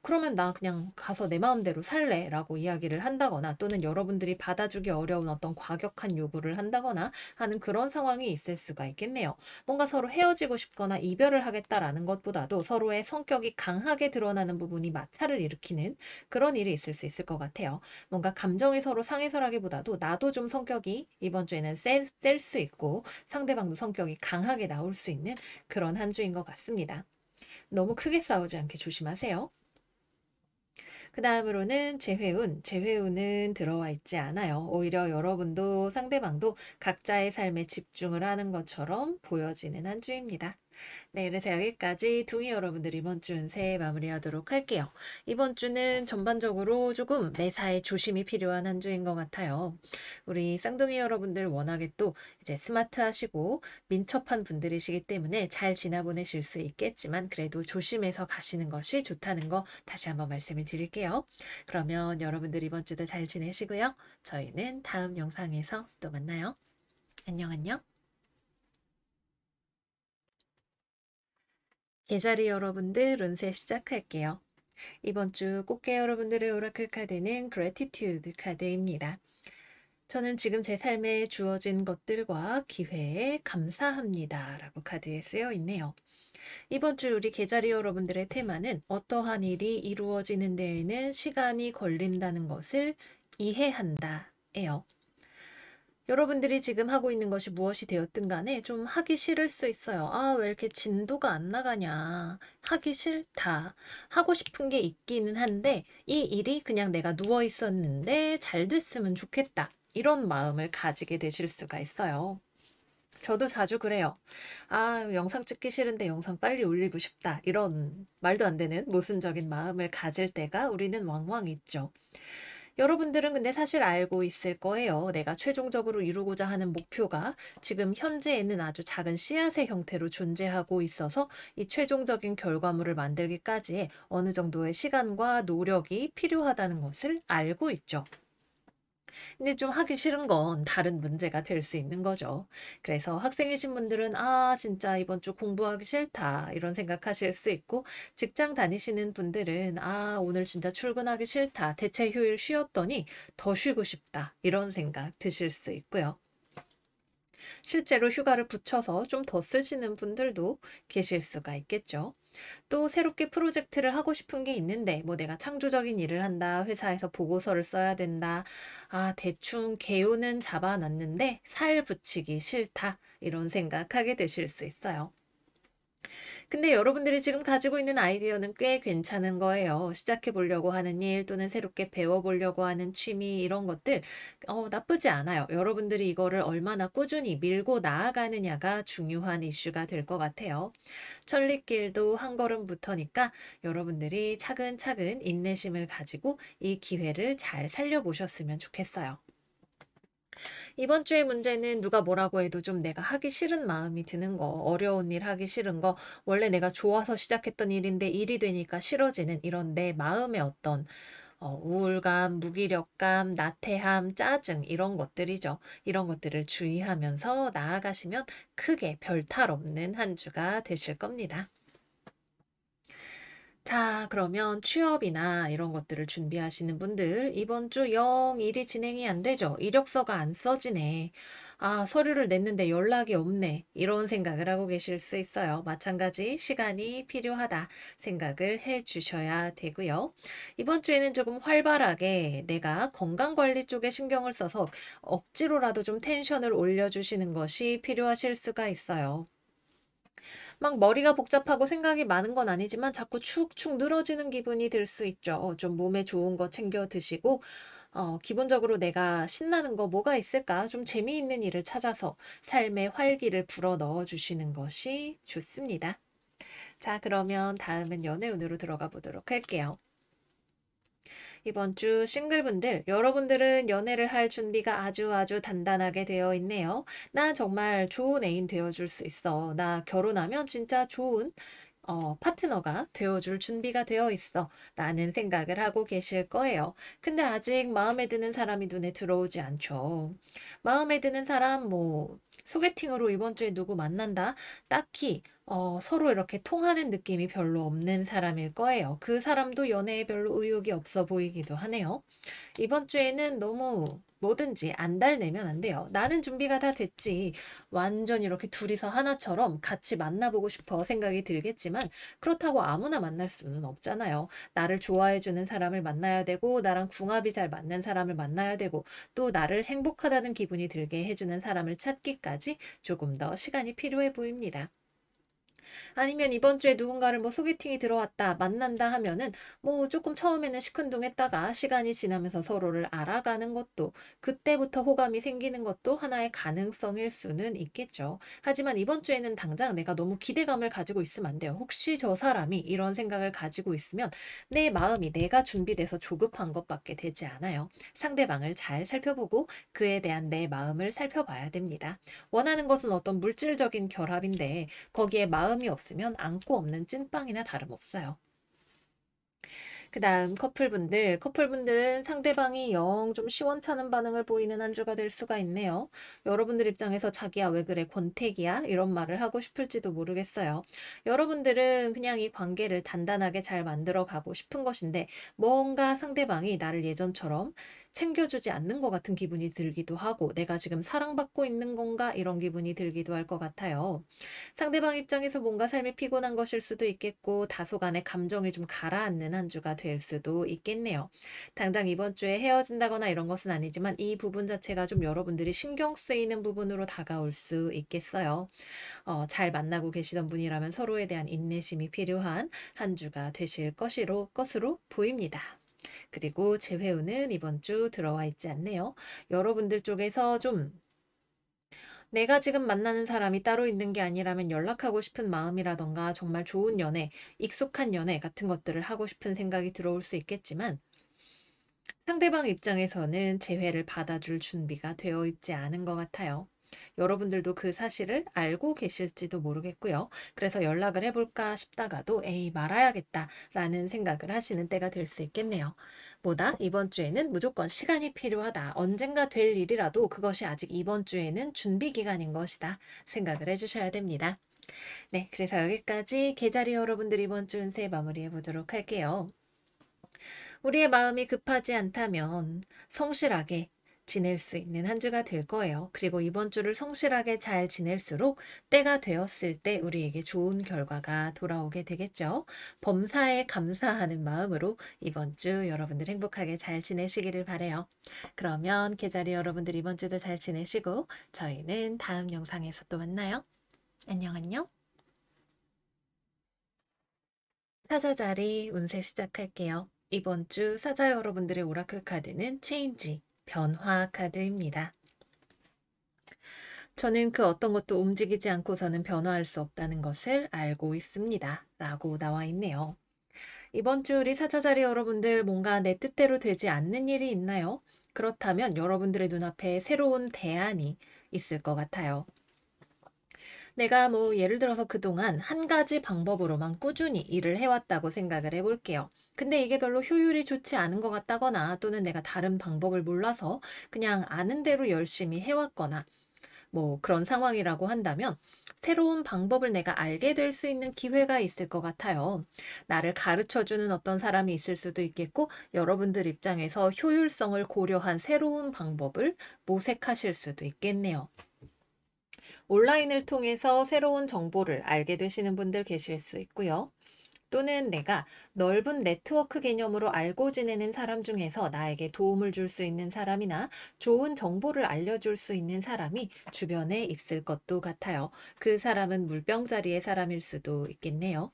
그러면 나 그냥 가서 내 마음대로 살래 라고 이야기를 한다거나 또는 여러분들이 받아주기 어려운 어떤 과격한 요구를 한다거나 하는 그런 상황이 있을 수가 있겠네요. 뭔가 서로 헤어지고 싶거나 이별을 하겠다라는 것보다도 서로의 성격이 강하게 드러나는 부분이 마찰을 일으키는 그런 일이 있을 수 있을 것 같아요. 뭔가 감정이 서로 상해서라기보다도 나도 좀 성격이 이번 주에는 셀 수 있고 상대방도 성격이 강하게 나올 수 있는 그런 한 주인 것 같습니다. 너무 크게 싸우지 않게 조심하세요. 그 다음으로는 재회운. 재회운은 들어와 있지 않아요. 오히려 여러분도 상대방도 각자의 삶에 집중을 하는 것처럼 보여지는 한 주입니다. 네, 그래서 여기까지 둥이 여러분들 이번 주 운세 마무리하도록 할게요. 이번 주는 전반적으로 조금 매사에 조심이 필요한 한 주인 것 같아요. 우리 쌍둥이 여러분들 워낙에 또 이제 스마트하시고 민첩한 분들이시기 때문에 잘 지나보내실 수 있겠지만 그래도 조심해서 가시는 것이 좋다는 거 다시 한번 말씀을 드릴게요. 그러면 여러분들 이번 주도 잘 지내시고요. 저희는 다음 영상에서 또 만나요. 안녕 안녕. 계자리 여러분들 운세 시작할게요. 이번 주 꽃게 여러분들의 오라클 카드는 그래티튜드 카드입니다. 저는 지금 제 삶에 주어진 것들과 기회에 감사합니다 라고 카드에 쓰여 있네요. 이번 주 우리 계자리 여러분들의 테마는 어떠한 일이 이루어지는 데에는 시간이 걸린다는 것을 이해한다 예요. 여러분들이 지금 하고 있는 것이 무엇이 되었든 간에 좀 하기 싫을 수 있어요. 아, 왜 이렇게 진도가 안 나가냐. 하기 싫다. 하고 싶은 게 있기는 한데 이 일이 그냥 내가 누워 있었는데 잘 됐으면 좋겠다. 이런 마음을 가지게 되실 수가 있어요. 저도 자주 그래요. 아, 영상 찍기 싫은데 영상 빨리 올리고 싶다. 이런 말도 안 되는 모순적인 마음을 가질 때가 우리는 왕왕 있죠. 여러분들은 근데 사실 알고 있을 거예요. 내가 최종적으로 이루고자 하는 목표가 지금 현재에는 아주 작은 씨앗의 형태로 존재하고 있어서 이 최종적인 결과물을 만들기까지의 어느 정도의 시간과 노력이 필요하다는 것을 알고 있죠. 근데 좀 하기 싫은 건 다른 문제가 될 수 있는 거죠. 그래서 학생이신 분들은 아, 진짜 이번 주 공부하기 싫다. 이런 생각하실 수 있고 직장 다니시는 분들은 아, 오늘 진짜 출근하기 싫다. 대체 휴일 쉬었더니 더 쉬고 싶다. 이런 생각 드실 수 있고요. 실제로 휴가를 붙여서 좀 더 쓰시는 분들도 계실 수가 있겠죠. 또 새롭게 프로젝트를 하고 싶은 게 있는데 뭐 내가 창조적인 일을 한다. 회사에서 보고서를 써야 된다. 아, 대충 개요는 잡아놨는데 살 붙이기 싫다. 이런 생각하게 되실 수 있어요. 근데 여러분들이 지금 가지고 있는 아이디어는 꽤 괜찮은 거예요. 시작해 보려고 하는 일 또는 새롭게 배워보려고 하는 취미 이런 것들 나쁘지 않아요. 여러분들이 이거를 얼마나 꾸준히 밀고 나아가느냐가 중요한 이슈가 될 것 같아요. 천리길도 한 걸음부터니까 여러분들이 차근차근 인내심을 가지고 이 기회를 잘 살려보셨으면 좋겠어요. 이번 주의 문제는 누가 뭐라고 해도 좀 내가 하기 싫은 마음이 드는 거, 어려운 일 하기 싫은 거, 원래 내가 좋아서 시작했던 일인데 일이 되니까 싫어지는 이런 내 마음의 어떤 우울감, 무기력감, 나태함, 짜증 이런 것들이죠. 이런 것들을 주의하면서 나아가시면 크게 별탈 없는 한 주가 되실 겁니다. 자, 그러면 취업이나 이런 것들을 준비하시는 분들, 이번 주 영 일이 진행이 안 되죠. 이력서가 안 써지네. 아, 서류를 냈는데 연락이 없네. 이런 생각을 하고 계실 수 있어요. 마찬가지 시간이 필요하다 생각을 해 주셔야 되고요. 이번 주에는 조금 활발하게 내가 건강관리 쪽에 신경을 써서 억지로라도 좀 텐션을 올려주시는 것이 필요하실 수가 있어요. 막 머리가 복잡하고 생각이 많은 건 아니지만 자꾸 축축 늘어지는 기분이 들 수 있죠. 좀 몸에 좋은 거 챙겨 드시고 기본적으로 내가 신나는 거 뭐가 있을까? 좀 재미있는 일을 찾아서 삶의 활기를 불어 넣어 주시는 것이 좋습니다. 자, 그러면 다음은 연애운으로 들어가 보도록 할게요. 이번 주 싱글분들, 여러분들은 연애를 할 준비가 아주 아주 단단하게 되어 있네요. 나 정말 좋은 애인 되어줄 수 있어. 나 결혼하면 진짜 좋은 파트너가 되어줄 준비가 되어 있어. 라는 생각을 하고 계실 거예요. 근데 아직 마음에 드는 사람이 눈에 들어오지 않죠. 마음에 드는 사람, 소개팅으로 이번 주에 누구 만난다? 딱히, 서로 이렇게 통하는 느낌이 별로 없는 사람일 거예요. 그 사람도 연애에 별로 의욕이 없어 보이기도 하네요. 이번 주에는 너무 뭐든지 안달내면 안 돼요. 나는 준비가 다 됐지. 완전 이렇게 둘이서 하나처럼 같이 만나보고 싶어 생각이 들겠지만 그렇다고 아무나 만날 수는 없잖아요. 나를 좋아해주는 사람을 만나야 되고 나랑 궁합이 잘 맞는 사람을 만나야 되고 또 나를 행복하다는 기분이 들게 해주는 사람을 찾기까지 조금 더 시간이 필요해 보입니다. 아니면 이번 주에 누군가를 소개팅이 들어왔다, 만난다 하면은 조금 처음에는 시큰둥했다가 시간이 지나면서 서로를 알아가는 것도 그때부터 호감이 생기는 것도 하나의 가능성일 수는 있겠죠. 하지만 이번 주에는 당장 내가 너무 기대감을 가지고 있으면 안 돼요. 혹시 저 사람이 이런 생각을 가지고 있으면 내 마음이 내가 준비돼서 조급한 것밖에 되지 않아요. 상대방을 잘 살펴보고 그에 대한 내 마음을 살펴봐야 됩니다. 원하는 것은 어떤 물질적인 결합인데 거기에 마음이 없으면 안고 없는 찐빵이나 다름없어요. 그 다음 커플분들은 상대방이 영 좀 시원찮은 반응을 보이는 한 주가 될 수가 있네요. 여러분들 입장에서 자기야 왜 그래 권태기야 이런 말을 하고 싶을지도 모르겠어요. 여러분들은 그냥 이 관계를 단단하게 잘 만들어 가고 싶은 것인데 뭔가 상대방이 나를 예전처럼 챙겨주지 않는 것 같은 기분이 들기도 하고 내가 지금 사랑받고 있는 건가 이런 기분이 들기도 할 것 같아요. 상대방 입장에서 뭔가 삶이 피곤한 것일 수도 있겠고 다소간의 감정이 좀 가라앉는 한 주가 될 수도 있겠네요. 당장 이번 주에 헤어진다거나 이런 것은 아니지만 이 부분 자체가 좀 여러분들이 신경 쓰이는 부분으로 다가올 수 있겠어요. 잘 만나고 계시던 분이라면 서로에 대한 인내심이 필요한 한 주가 되실 것으로 보입니다. 그리고 재회우는 이번 주 들어와 있지 않네요. 여러분들 쪽에서 좀 내가 지금 만나는 사람이 따로 있는 게 아니라면 연락하고 싶은 마음이라던가 정말 좋은 연애, 익숙한 연애 같은 것들을 하고 싶은 생각이 들어올 수 있겠지만 상대방 입장에서는 재회를 받아줄 준비가 되어 있지 않은 것 같아요. 여러분들도 그 사실을 알고 계실지도 모르겠고요. 그래서 연락을 해볼까 싶다가도 에이 말아야겠다라는 생각을 하시는 때가 될 수 있겠네요. 뭐다? 이번 주에는 무조건 시간이 필요하다. 언젠가 될 일이라도 그것이 아직 이번 주에는 준비 기간인 것이다. 생각을 해주셔야 됩니다. 네, 그래서 여기까지 계자리 여러분들 이번 주 운세 마무리해 보도록 할게요. 우리의 마음이 급하지 않다면 성실하게 지낼 수 있는 한 주가 될 거예요. 그리고 이번 주를 성실하게 잘 지낼수록 때가 되었을 때 우리에게 좋은 결과가 돌아오게 되겠죠. 범사에 감사하는 마음으로 이번 주 여러분들 행복하게 잘 지내시기를 바래요. 그러면 계자리 여러분들 이번 주도 잘 지내시고 저희는 다음 영상에서 또 만나요. 안녕 안녕. 사자자리 운세 시작할게요. 이번 주 사자 여러분들의 오라클 카드는 체인지, 변화 카드입니다. 저는 그 어떤 것도 움직이지 않고서는 변화할 수 없다는 것을 알고 있습니다. 라고 나와 있네요. 이번 주 우리 사자자리 여러분들 뭔가 내 뜻대로 되지 않는 일이 있나요? 그렇다면 여러분들의 눈앞에 새로운 대안이 있을 것 같아요. 내가 예를 들어서 그동안 한 가지 방법으로만 꾸준히 일을 해왔다고 생각을 해볼게요. 근데 이게 별로 효율이 좋지 않은 것 같다거나 또는 내가 다른 방법을 몰라서 그냥 아는 대로 열심히 해왔거나 그런 상황이라고 한다면 새로운 방법을 내가 알게 될 수 있는 기회가 있을 것 같아요. 나를 가르쳐주는 어떤 사람이 있을 수도 있겠고 여러분들 입장에서 효율성을 고려한 새로운 방법을 모색하실 수도 있겠네요. 온라인을 통해서 새로운 정보를 알게 되시는 분들 계실 수 있고요. 또는 내가 넓은 네트워크 개념으로 알고 지내는 사람 중에서 나에게 도움을 줄 수 있는 사람이나 좋은 정보를 알려줄 수 있는 사람이 주변에 있을 것도 같아요. 그 사람은 물병자리의 사람일 수도 있겠네요.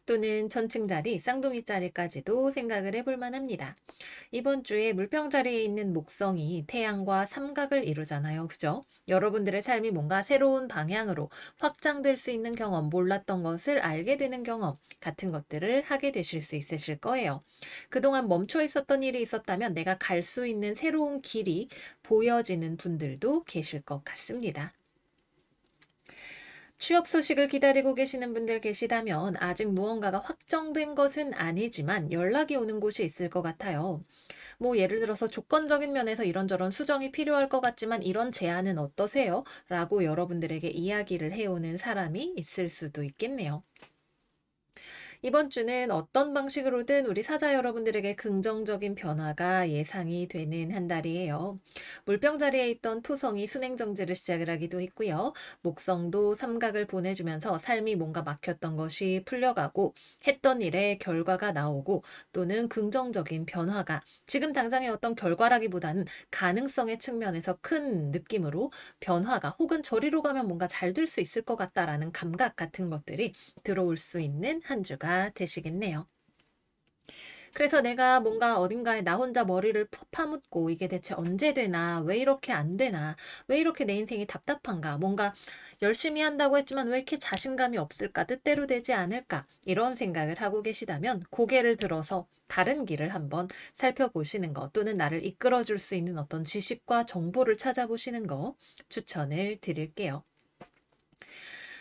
또는 천칭자리, 쌍둥이자리까지도 생각을 해볼 만합니다. 이번 주에 물병자리에 있는 목성이 태양과 삼각을 이루잖아요. 그죠? 여러분들의 삶이 뭔가 새로운 방향으로 확장될 수 있는 경험, 몰랐던 것을 알게 되는 경험 같은 것들을 하게 되실 수 있으실 거예요. 그동안 멈춰 있었던 일이 있었다면 내가 갈 수 있는 새로운 길이 보여지는 분들도 계실 것 같습니다. 취업 소식을 기다리고 계시는 분들 계시다면 아직 무언가가 확정된 것은 아니지만 연락이 오는 곳이 있을 것 같아요. 뭐 예를 들어서 조건적인 면에서 이런저런 수정이 필요할 것 같지만 이런 제안은 어떠세요? 라고 여러분들에게 이야기를 해오는 사람이 있을 수도 있겠네요. 이번 주는 어떤 방식으로든 우리 사자 여러분들에게 긍정적인 변화가 예상이 되는 한 달이에요. 물병자리에 있던 토성이 순행정지를 시작을 하기도 했고요. 목성도 삼각을 보내주면서 삶이 뭔가 막혔던 것이 풀려가고 했던 일에 결과가 나오고 또는 긍정적인 변화가 지금 당장의 어떤 결과라기보다는 가능성의 측면에서 큰 느낌으로 변화가 혹은 저리로 가면 뭔가 잘 될 수 있을 것 같다라는 감각 같은 것들이 들어올 수 있는 한 주가 되시겠네요. 그래서 내가 뭔가 어딘가에 나 혼자 머리를 푹 파묻고 이게 대체 언제 되나, 왜 이렇게 안 되나, 왜 이렇게 내 인생이 답답한가, 뭔가 열심히 한다고 했지만 왜 이렇게 자신감이 없을까, 뜻대로 되지 않을까, 이런 생각을 하고 계시다면 고개를 들어서 다른 길을 한번 살펴보시는 것 또는 나를 이끌어줄 수 있는 어떤 지식과 정보를 찾아보시는 거 추천을 드릴게요.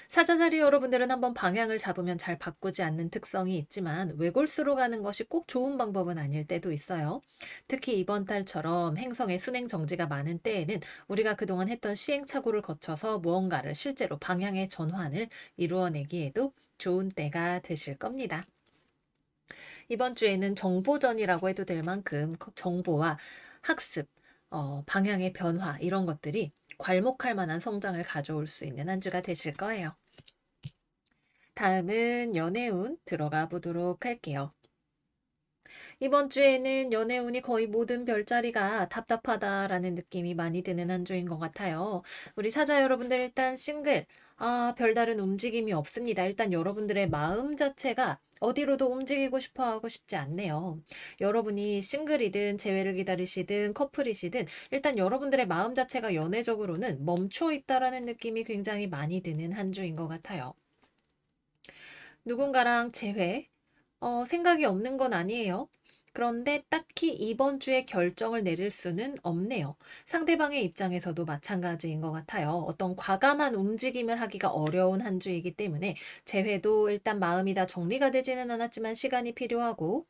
사자자리 여러분들은 한번 방향을 잡으면 잘 바꾸지 않는 특성이 있지만 외골수로 가는 것이 꼭 좋은 방법은 아닐 때도 있어요. 특히 이번 달처럼 행성의 순행 정지가 많은 때에는 우리가 그동안 했던 시행착오를 거쳐서 무언가를 실제로 방향의 전환을 이루어내기에도 좋은 때가 되실 겁니다. 이번 주에는 정보전이라고 해도 될 만큼 정보와 학습, 방향의 변화 이런 것들이 괄목할 만한 성장을 가져올 수 있는 한 주가 되실 거예요. 다음은 연애운 들어가 보도록 할게요. 이번 주에는 연애운이 거의 모든 별자리가 답답하다라는 느낌이 많이 드는 한 주인 것 같아요. 우리 사자 여러분들 일단 싱글, 별다른 움직임이 없습니다. 일단 여러분들의 마음 자체가 어디로도 움직이고 싶어 하고 싶지 않네요. 여러분이 싱글이든 재회를 기다리시든 커플이시든 일단 여러분들의 마음 자체가 연애적으로는 멈춰 있다라는 느낌이 굉장히 많이 드는 한 주인 것 같아요. 누군가랑 재회, 생각이 없는 건 아니에요. 그런데 딱히 이번 주에 결정을 내릴 수는 없네요. 상대방의 입장에서도 마찬가지인 것 같아요. 어떤 과감한 움직임을 하기가 어려운 한 주이기 때문에 재회도 일단 마음이 다 정리가 되지는 않았지만 시간이 필요하고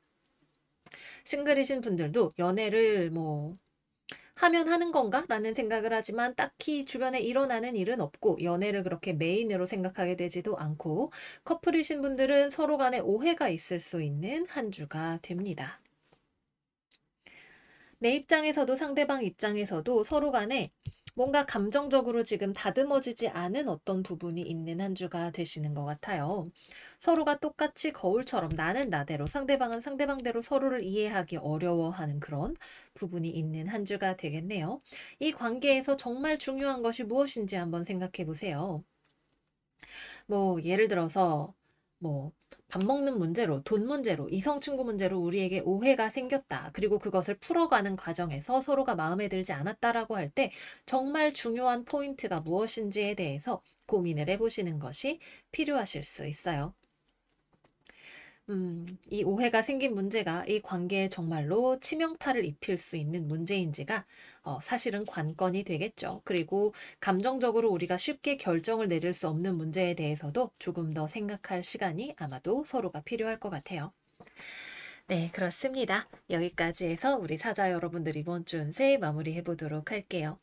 싱글이신 분들도 연애를 하면 하는 건가? 라는 생각을 하지만 딱히 주변에 일어나는 일은 없고 연애를 그렇게 메인으로 생각하게 되지도 않고 커플이신 분들은 서로 간에 오해가 있을 수 있는 한 주가 됩니다. 내 입장에서도 상대방 입장에서도 서로 간에 뭔가 감정적으로 지금 다듬어지지 않은 어떤 부분이 있는 한 주가 되시는 것 같아요. 서로가 똑같이 거울처럼 나는 나대로 상대방은 상대방대로 서로를 이해하기 어려워하는 그런 부분이 있는 한 주가 되겠네요. 이 관계에서 정말 중요한 것이 무엇인지 한번 생각해 보세요. 예를 들어서 뭐 밥 먹는 문제로, 돈 문제로, 이성 친구 문제로 우리에게 오해가 생겼다. 그리고 그것을 풀어가는 과정에서 서로가 마음에 들지 않았다라고 할 때 정말 중요한 포인트가 무엇인지에 대해서 고민을 해보시는 것이 필요하실 수 있어요. 이 오해가 생긴 문제가 이 관계에 정말로 치명타를 입힐 수 있는 문제인지가 사실은 관건이 되겠죠. 그리고 감정적으로 우리가 쉽게 결정을 내릴 수 없는 문제에 대해서도 조금 더 생각할 시간이 아마도 서로가 필요할 것 같아요. 네, 그렇습니다. 여기까지 해서 우리 사자 여러분들 이번 주 운세 마무리해 보도록 할게요.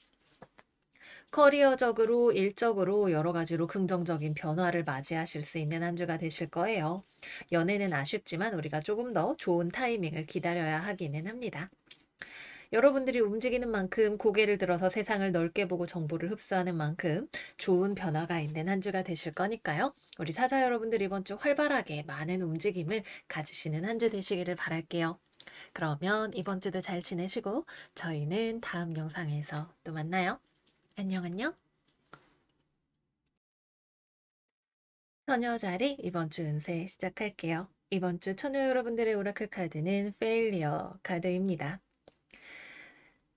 커리어적으로, 일적으로 여러 가지로 긍정적인 변화를 맞이하실 수 있는 한 주가 되실 거예요. 연애는 아쉽지만 우리가 조금 더 좋은 타이밍을 기다려야 하기는 합니다. 여러분들이 움직이는 만큼 고개를 들어서 세상을 넓게 보고 정보를 흡수하는 만큼 좋은 변화가 있는 한 주가 되실 거니까요. 우리 사자 여러분들 이번 주 활발하게 많은 움직임을 가지시는 한 주 되시기를 바랄게요. 그러면 이번 주도 잘 지내시고 저희는 다음 영상에서 또 만나요. 안녕, 안녕. 처녀 자리 이번 주 운세 시작할게요. 이번 주 처녀 여러분들의 오라클 카드는 페일리어 카드입니다.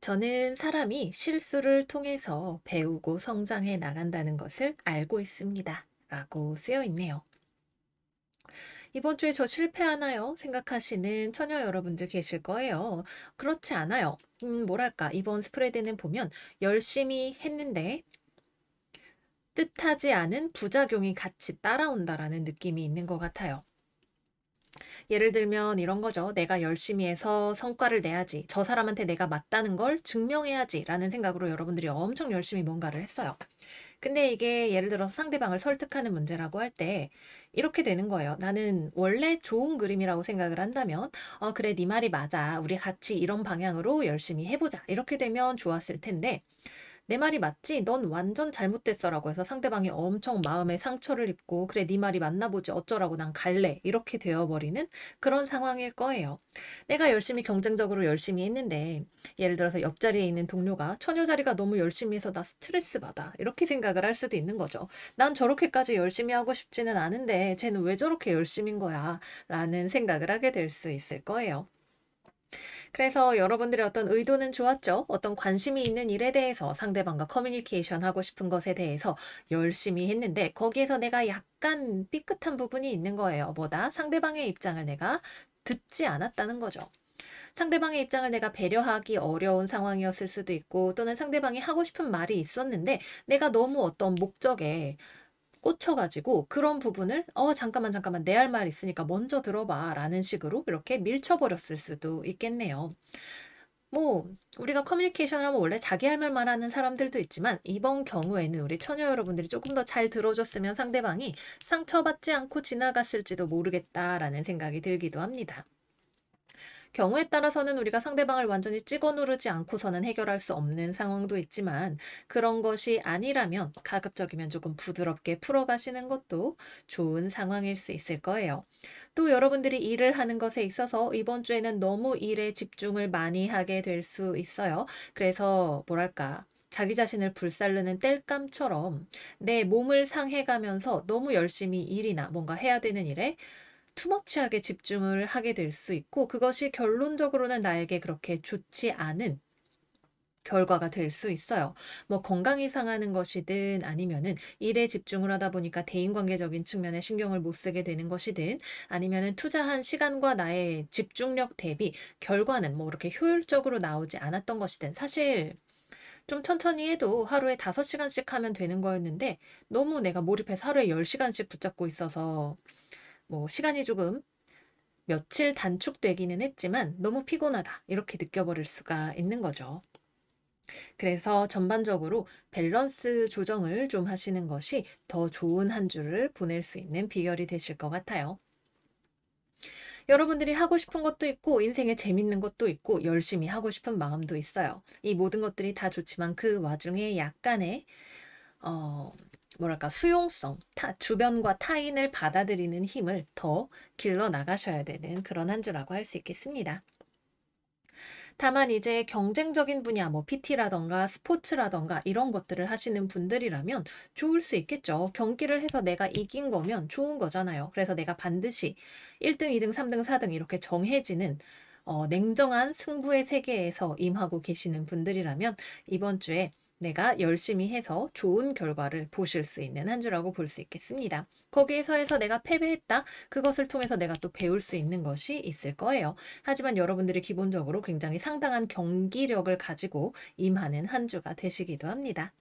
저는 사람이 실수를 통해서 배우고 성장해 나간다는 것을 알고 있습니다. 라고 쓰여 있네요. 이번 주에 저 실패하나요? 생각하시는 처녀 여러분들 계실 거예요. 그렇지 않아요. 뭐랄까, 이번 스프레드는 보면 열심히 했는데 뜻하지 않은 부작용이 같이 따라온다라는 느낌이 있는 것 같아요. 예를 들면 이런 거죠. 내가 열심히 해서 성과를 내야지. 저 사람한테 내가 맞다는 걸 증명해야지. 라는 생각으로 여러분들이 엄청 열심히 뭔가를 했어요. 근데 이게 예를 들어서 상대방을 설득하는 문제라고 할 때 이렇게 되는 거예요. 나는 원래 좋은 그림이라고 생각을 한다면 그래 네 말이 맞아. 우리 같이 이런 방향으로 열심히 해보자. 이렇게 되면 좋았을 텐데 내 말이 맞지? 넌 완전 잘못됐어라고 해서 상대방이 엄청 마음에 상처를 입고 그래 네 말이 맞나 보지 어쩌라고 난 갈래 이렇게 되어버리는 그런 상황일 거예요. 내가 열심히 경쟁적으로 열심히 했는데 예를 들어서 옆자리에 있는 동료가 처녀 자리가 너무 열심히 해서 나 스트레스 받아 이렇게 생각을 할 수도 있는 거죠. 난 저렇게까지 열심히 하고 싶지는 않은데 쟤는 왜 저렇게 열심인 거야 라는 생각을 하게 될 수 있을 거예요. 그래서 여러분들의 어떤 의도는 좋았죠. 어떤 관심이 있는 일에 대해서 상대방과 커뮤니케이션 하고 싶은 것에 대해서 열심히 했는데 거기에서 내가 약간 삐끗한 부분이 있는 거예요. 뭐다? 상대방의 입장을 내가 듣지 않았다는 거죠. 상대방의 입장을 내가 배려하기 어려운 상황이었을 수도 있고 또는 상대방이 하고 싶은 말이 있었는데 내가 너무 어떤 목적에 꽂혀가지고 그런 부분을 잠깐만 잠깐만 내 할 말 있으니까 먼저 들어봐 라는 식으로 이렇게 밀쳐버렸을 수도 있겠네요. 뭐 우리가 커뮤니케이션 하면 원래 자기 할 말만 하는 사람들도 있지만 이번 경우에는 우리 처녀 여러분들이 조금 더 잘 들어줬으면 상대방이 상처받지 않고 지나갔을지도 모르겠다라는 생각이 들기도 합니다. 경우에 따라서는 우리가 상대방을 완전히 찍어 누르지 않고서는 해결할 수 없는 상황도 있지만 그런 것이 아니라면 가급적이면 조금 부드럽게 풀어가시는 것도 좋은 상황일 수 있을 거예요. 또 여러분들이 일을 하는 것에 있어서 이번 주에는 너무 일에 집중을 많이 하게 될 수 있어요. 그래서 뭐랄까 자기 자신을 불살르는 땔감처럼 내 몸을 상해가면서 너무 열심히 일이나 뭔가 해야 되는 일에 투머치하게 집중을 하게 될 수 있고 그것이 결론적으로는 나에게 그렇게 좋지 않은 결과가 될 수 있어요. 뭐 건강이 상하는 것이든 아니면은 일에 집중을 하다 보니까 대인관계적인 측면에 신경을 못 쓰게 되는 것이든 아니면은 투자한 시간과 나의 집중력 대비 결과는 뭐 그렇게 효율적으로 나오지 않았던 것이든 사실 좀 천천히 해도 하루에 5시간씩 하면 되는 거였는데 너무 내가 몰입해서 하루에 10시간씩 붙잡고 있어서 뭐 시간이 조금 며칠 단축되기는 했지만 너무 피곤하다 이렇게 느껴버릴 수가 있는 거죠. 그래서 전반적으로 밸런스 조정을 좀 하시는 것이 더 좋은 한 주를 보낼 수 있는 비결이 되실 것 같아요. 여러분들이 하고 싶은 것도 있고 인생에 재밌는 것도 있고 열심히 하고 싶은 마음도 있어요. 이 모든 것들이 다 좋지만 그 와중에 약간의 어, 뭐랄까, 수용성, 주변과 타인을 받아들이는 힘을 더 길러 나가셔야 되는 그런 한 주라고 할 수 있겠습니다. 다만 이제 경쟁적인 분야, 뭐 PT라던가 스포츠라던가 이런 것들을 하시는 분들이라면 좋을 수 있겠죠. 경기를 해서 내가 이긴 거면 좋은 거잖아요. 그래서 내가 반드시 1등, 2등, 3등, 4등 이렇게 정해지는 냉정한 승부의 세계에서 임하고 계시는 분들이라면 이번 주에 내가 열심히 해서 좋은 결과를 보실 수 있는 한 주라고 볼 수 있겠습니다. 거기에서 해서 내가 패배했다. 그것을 통해서 내가 또 배울 수 있는 것이 있을 거예요. 하지만 여러분들이 기본적으로 굉장히 상당한 경기력을 가지고 임하는 한 주가 되시기도 합니다.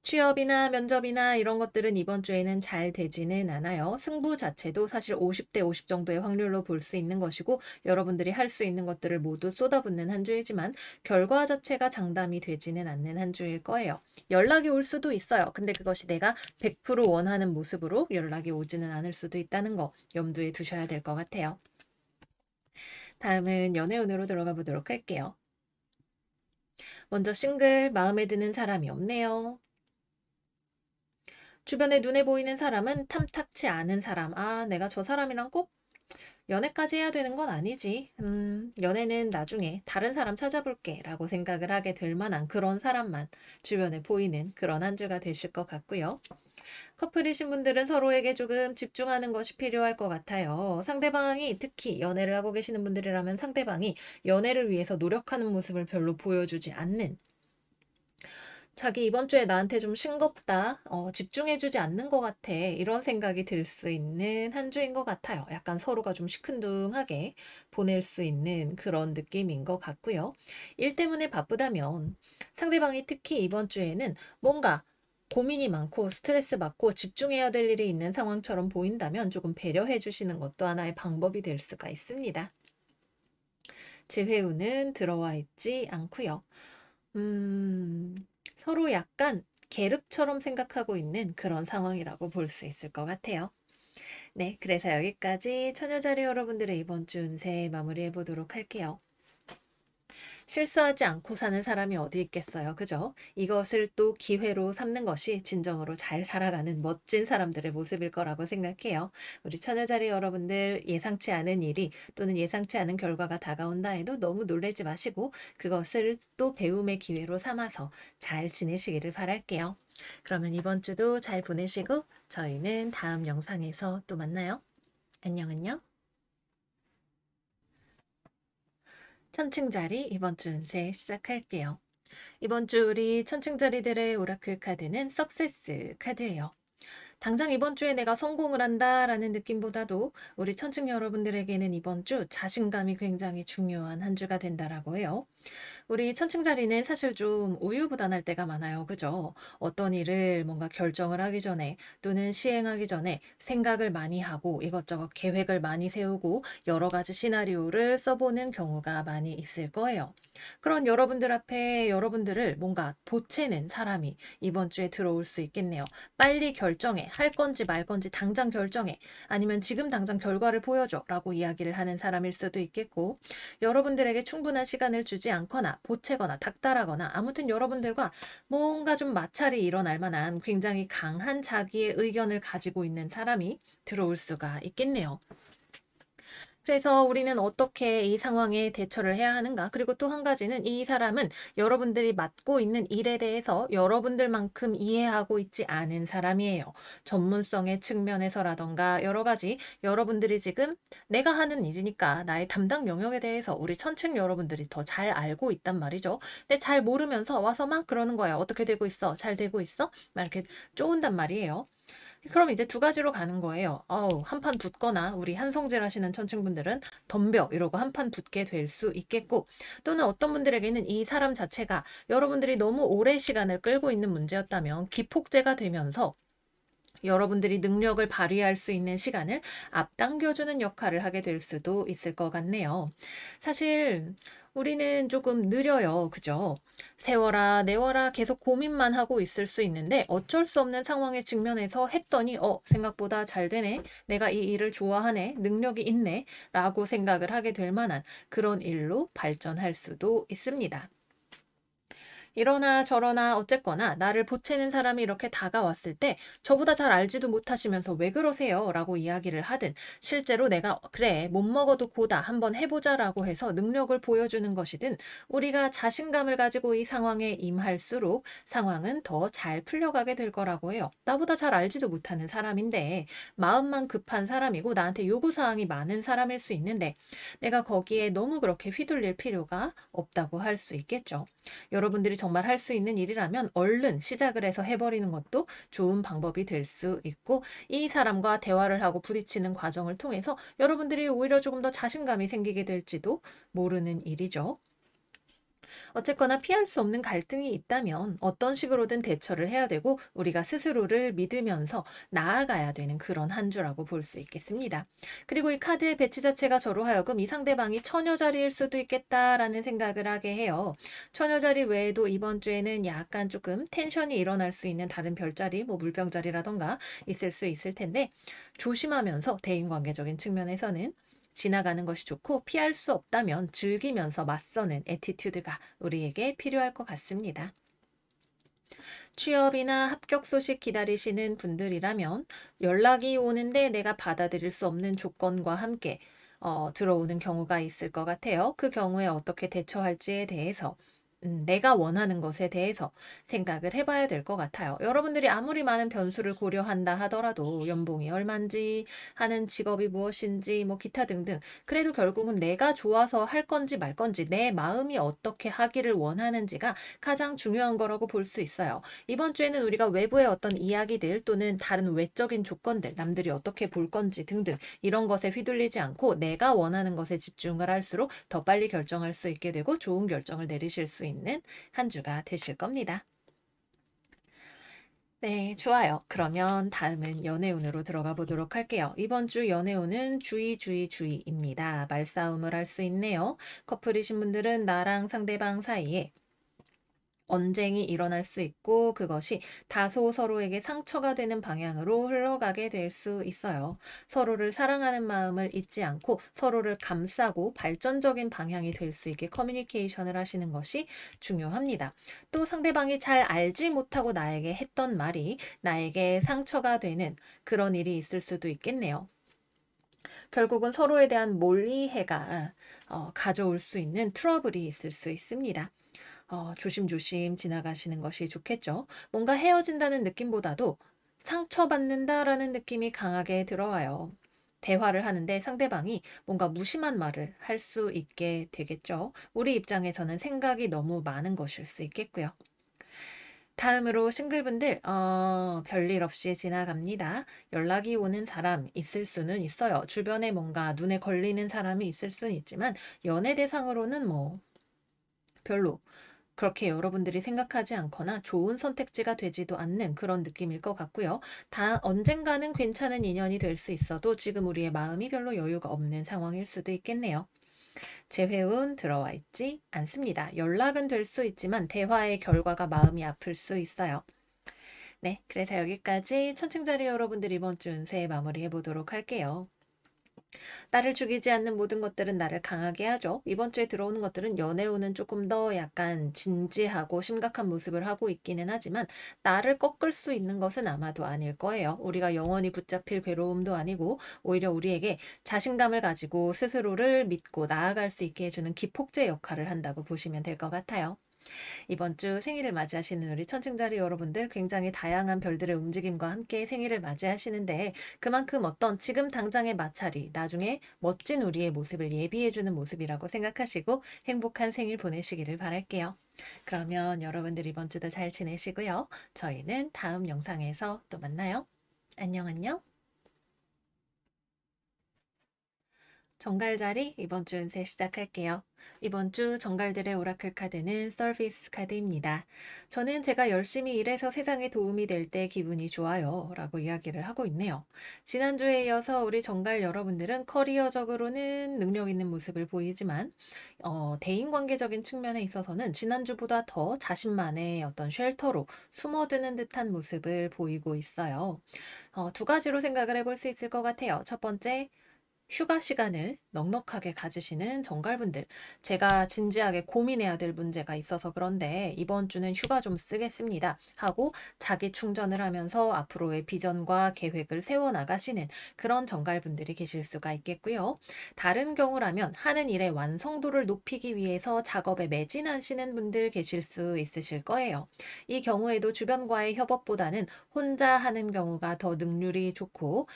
취업이나 면접이나 이런 것들은 이번 주에는 잘 되지는 않아요. 승부 자체도 사실 50대 50 정도의 확률로 볼 수 있는 것이고 여러분들이 할 수 있는 것들을 모두 쏟아붓는 한 주이지만 결과 자체가 장담이 되지는 않는 한 주일 거예요. 연락이 올 수도 있어요. 근데 그것이 내가 100% 원하는 모습으로 연락이 오지는 않을 수도 있다는 거 염두에 두셔야 될 것 같아요. 다음은 연애운으로 들어가 보도록 할게요. 먼저 싱글 마음에 드는 사람이 없네요. 주변에 눈에 보이는 사람은 탐탁치 않은 사람. 아, 내가 저 사람이랑 꼭 연애까지 해야 되는 건 아니지. 연애는 나중에 다른 사람 찾아볼게 라고 생각을 하게 될 만한 그런 사람만 주변에 보이는 그런 한 주가 되실 것 같고요. 커플이신 분들은 서로에게 조금 집중하는 것이 필요할 것 같아요. 상대방이 특히 연애를 하고 계시는 분들이라면 상대방이 연애를 위해서 노력하는 모습을 별로 보여주지 않는 자기 이번 주에 나한테 좀 싱겁다, 집중해주지 않는 것 같아. 이런 생각이 들 수 있는 한 주인 것 같아요. 약간 서로가 좀 시큰둥하게 보낼 수 있는 그런 느낌인 것 같고요. 일 때문에 바쁘다면 상대방이 특히 이번 주에는 뭔가 고민이 많고 스트레스 받고 집중해야 될 일이 있는 상황처럼 보인다면 조금 배려해 주시는 것도 하나의 방법이 될 수가 있습니다. 재회우는 들어와 있지 않고요. 음, 서로 약간 계륵처럼 생각하고 있는 그런 상황이라고 볼 수 있을 것 같아요. 네, 그래서 여기까지 처녀자리 여러분들의 이번 주 운세 마무리해 보도록 할게요. 실수하지 않고 사는 사람이 어디 있겠어요. 그죠? 이것을 또 기회로 삼는 것이 진정으로 잘 살아가는 멋진 사람들의 모습일 거라고 생각해요. 우리 처녀자리 여러분들 예상치 않은 일이 또는 예상치 않은 결과가 다가온다 해도 너무 놀라지 마시고 그것을 또 배움의 기회로 삼아서 잘 지내시기를 바랄게요. 그러면 이번 주도 잘 보내시고 저희는 다음 영상에서 또 만나요. 안녕 안녕. 천칭자리 이번 주 운세 시작할게요. 이번 주 우리 천칭자리들의 오라클 카드는 석세스 카드예요. 당장 이번 주에 내가 성공을 한다라는 느낌보다도 우리 천칭 여러분들에게는 이번 주 자신감이 굉장히 중요한 한 주가 된다라고 해요. 우리 천칭자리는 사실 좀 우유부단할 때가 많아요. 그죠? 어떤 일을 뭔가 결정을 하기 전에 또는 시행하기 전에 생각을 많이 하고 이것저것 계획을 많이 세우고 여러 가지 시나리오를 써보는 경우가 많이 있을 거예요. 그런 여러분들 앞에 여러분들을 뭔가 보채는 사람이 이번 주에 들어올 수 있겠네요. 빨리 결정해. 할 건지 말 건지 당장 결정해. 아니면 지금 당장 결과를 보여줘. 라고 이야기를 하는 사람일 수도 있겠고 여러분들에게 충분한 시간을 주지 않거나 보채거나 닥달하거나 아무튼 여러분들과 뭔가 좀 마찰이 일어날 만한 굉장히 강한 자기의 의견을 가지고 있는 사람이 들어올 수가 있겠네요. 그래서 우리는 어떻게 이 상황에 대처를 해야 하는가? 그리고 또 한 가지는 이 사람은 여러분들이 맡고 있는 일에 대해서 여러분들만큼 이해하고 있지 않은 사람이에요. 전문성의 측면에서라던가 여러 가지 여러분들이 지금 내가 하는 일이니까 나의 담당 영역에 대해서 우리 천층 여러분들이 더 잘 알고 있단 말이죠. 근데 잘 모르면서 와서 막 그러는 거예요. 어떻게 되고 있어? 잘 되고 있어? 막 이렇게 쪼은단 말이에요. 그럼 이제 두 가지로 가는 거예요. 한판 붙거나 우리 한성질 하시는 천층분들은 덤벼 이러고 한판 붙게 될 수 있겠고 또는 어떤 분들에게는 이 사람 자체가 여러분들이 너무 오랜 시간을 끌고 있는 문제였다면 기폭제가 되면서 여러분들이 능력을 발휘할 수 있는 시간을 앞당겨주는 역할을 하게 될 수도 있을 것 같네요. 사실 우리는 조금 느려요. 그죠? 세워라, 내워라 계속 고민만 하고 있을 수 있는데 어쩔 수 없는 상황에 직면해서 했더니 생각보다 잘 되네. 내가 이 일을 좋아하네. 능력이 있네. 라고 생각을 하게 될 만한 그런 일로 발전할 수도 있습니다. 이러나 저러나 어쨌거나 나를 보채는 사람이 이렇게 다가왔을 때 저보다 잘 알지도 못하시면서 왜 그러세요? 라고 이야기를 하든 실제로 내가 그래 못 먹어도 고다 한번 해보자 라고 해서 능력을 보여주는 것이든 우리가 자신감을 가지고 이 상황에 임할수록 상황은 더 잘 풀려가게 될 거라고 해요. 나보다 잘 알지도 못하는 사람인데 마음만 급한 사람이고 나한테 요구사항이 많은 사람일 수 있는데 내가 거기에 너무 그렇게 휘둘릴 필요가 없다고 할 수 있겠죠. 여러분들이 정말 할 수 있는 일이라면 얼른 시작을 해서 해버리는 것도 좋은 방법이 될 수 있고 이 사람과 대화를 하고 부딪히는 과정을 통해서 여러분들이 오히려 조금 더 자신감이 생기게 될지도 모르는 일이죠. 어쨌거나 피할 수 없는 갈등이 있다면 어떤 식으로든 대처를 해야 되고 우리가 스스로를 믿으면서 나아가야 되는 그런 한 주라고 볼 수 있겠습니다. 그리고 이 카드의 배치 자체가 저로 하여금 이 상대방이 처녀 자리일 수도 있겠다라는 생각을 하게 해요. 처녀 자리 외에도 이번 주에는 약간 조금 텐션이 일어날 수 있는 다른 별자리, 뭐 물병자리라던가 있을 수 있을 텐데 조심하면서 대인관계적인 측면에서는 지나가는 것이 좋고 피할 수 없다면 즐기면서 맞서는 애티튜드가 우리에게 필요할 것 같습니다. 취업이나 합격 소식 기다리시는 분들이라면 연락이 오는데 내가 받아들일 수 없는 조건과 함께 들어오는 경우가 있을 것 같아요. 그 경우에 어떻게 대처할지에 대해서 내가 원하는 것에 대해서 생각을 해봐야 될 것 같아요. 여러분들이 아무리 많은 변수를 고려한다 하더라도 연봉이 얼마인지, 하는 직업이 무엇인지, 뭐 기타 등등. 그래도 결국은 내가 좋아서 할 건지 말 건지, 내 마음이 어떻게 하기를 원하는지가 가장 중요한 거라고 볼 수 있어요. 이번 주에는 우리가 외부의 어떤 이야기들 또는 다른 외적인 조건들, 남들이 어떻게 볼 건지 등등 이런 것에 휘둘리지 않고 내가 원하는 것에 집중을 할수록 더 빨리 결정할 수 있게 되고 좋은 결정을 내리실 수 있는 한 주가 되실 겁니다. 네, 좋아요. 그러면 다음은 연애운으로 들어가 보도록 할게요. 이번 주 연애운은 주의, 주의, 주의입니다. 말싸움을 할 수 있네요. 커플이신 분들은 나랑 상대방 사이에 언쟁이 일어날 수 있고 그것이 다소 서로에게 상처가 되는 방향으로 흘러가게 될 수 있어요. 서로를 사랑하는 마음을 잊지 않고 서로를 감싸고 발전적인 방향이 될 수 있게 커뮤니케이션을 하시는 것이 중요합니다. 또 상대방이 잘 알지 못하고 나에게 했던 말이 나에게 상처가 되는 그런 일이 있을 수도 있겠네요. 결국은 서로에 대한 몰이해가 가져올 수 있는 트러블이 있을 수 있습니다. 조심조심 지나가시는 것이 좋겠죠. 뭔가 헤어진다는 느낌보다도 상처받는다라는 느낌이 강하게 들어와요. 대화를 하는데 상대방이 뭔가 무심한 말을 할 수 있게 되겠죠. 우리 입장에서는 생각이 너무 많은 것일 수 있겠고요. 다음으로 싱글분들, 별일 없이 지나갑니다. 연락이 오는 사람 있을 수는 있어요. 주변에 뭔가 눈에 걸리는 사람이 있을 수는 있지만 연애 대상으로는 뭐 별로 그렇게 여러분들이 생각하지 않거나 좋은 선택지가 되지도 않는 그런 느낌일 것 같고요. 다 언젠가는 괜찮은 인연이 될 수 있어도 지금 우리의 마음이 별로 여유가 없는 상황일 수도 있겠네요. 재회운 들어와 있지 않습니다. 연락은 될 수 있지만 대화의 결과가 마음이 아플 수 있어요. 네, 그래서 여기까지 천칭자리 여러분들 이번 주 운세 마무리해 보도록 할게요. 나를 죽이지 않는 모든 것들은 나를 강하게 하죠. 이번 주에 들어오는 것들은 연애운은 조금 더 약간 진지하고 심각한 모습을 하고 있기는 하지만 나를 꺾을 수 있는 것은 아마도 아닐 거예요. 우리가 영원히 붙잡힐 괴로움도 아니고 오히려 우리에게 자신감을 가지고 스스로를 믿고 나아갈 수 있게 해주는 기폭제 역할을 한다고 보시면 될 것 같아요. 이번 주 생일을 맞이하시는 우리 천칭자리 여러분들 굉장히 다양한 별들의 움직임과 함께 생일을 맞이하시는데 그만큼 어떤 지금 당장의 마찰이 나중에 멋진 우리의 모습을 예비해주는 모습이라고 생각하시고 행복한 생일 보내시기를 바랄게요. 그러면 여러분들 이번 주도 잘 지내시고요. 저희는 다음 영상에서 또 만나요. 안녕 안녕. 정갈자리 이번 주 운세 시작할게요. 이번 주 정갈들의 오라클 카드는 서비스 카드입니다. 저는 제가 열심히 일해서 세상에 도움이 될 때 기분이 좋아요 라고 이야기를 하고 있네요. 지난주에 이어서 우리 정갈 여러분들은 커리어적으로는 능력 있는 모습을 보이지만 대인관계적인 측면에 있어서는 지난주보다 더 자신만의 어떤 쉘터로 숨어드는 듯한 모습을 보이고 있어요. 두 가지로 생각을 해볼 수 있을 것 같아요. 첫 번째, 휴가 시간을 넉넉하게 가지시는 정갈분들, 제가 진지하게 고민해야 될 문제가 있어서 그런데 이번 주는 휴가 좀 쓰겠습니다 하고 자기 충전을 하면서 앞으로의 비전과 계획을 세워나가시는 그런 정갈분들이 계실 수가 있겠고요. 다른 경우라면 하는 일의 완성도를 높이기 위해서 작업에 매진하시는 분들 계실 수 있으실 거예요. 이 경우에도 주변과의 협업보다는 혼자 하는 경우가 더 능률이 좋고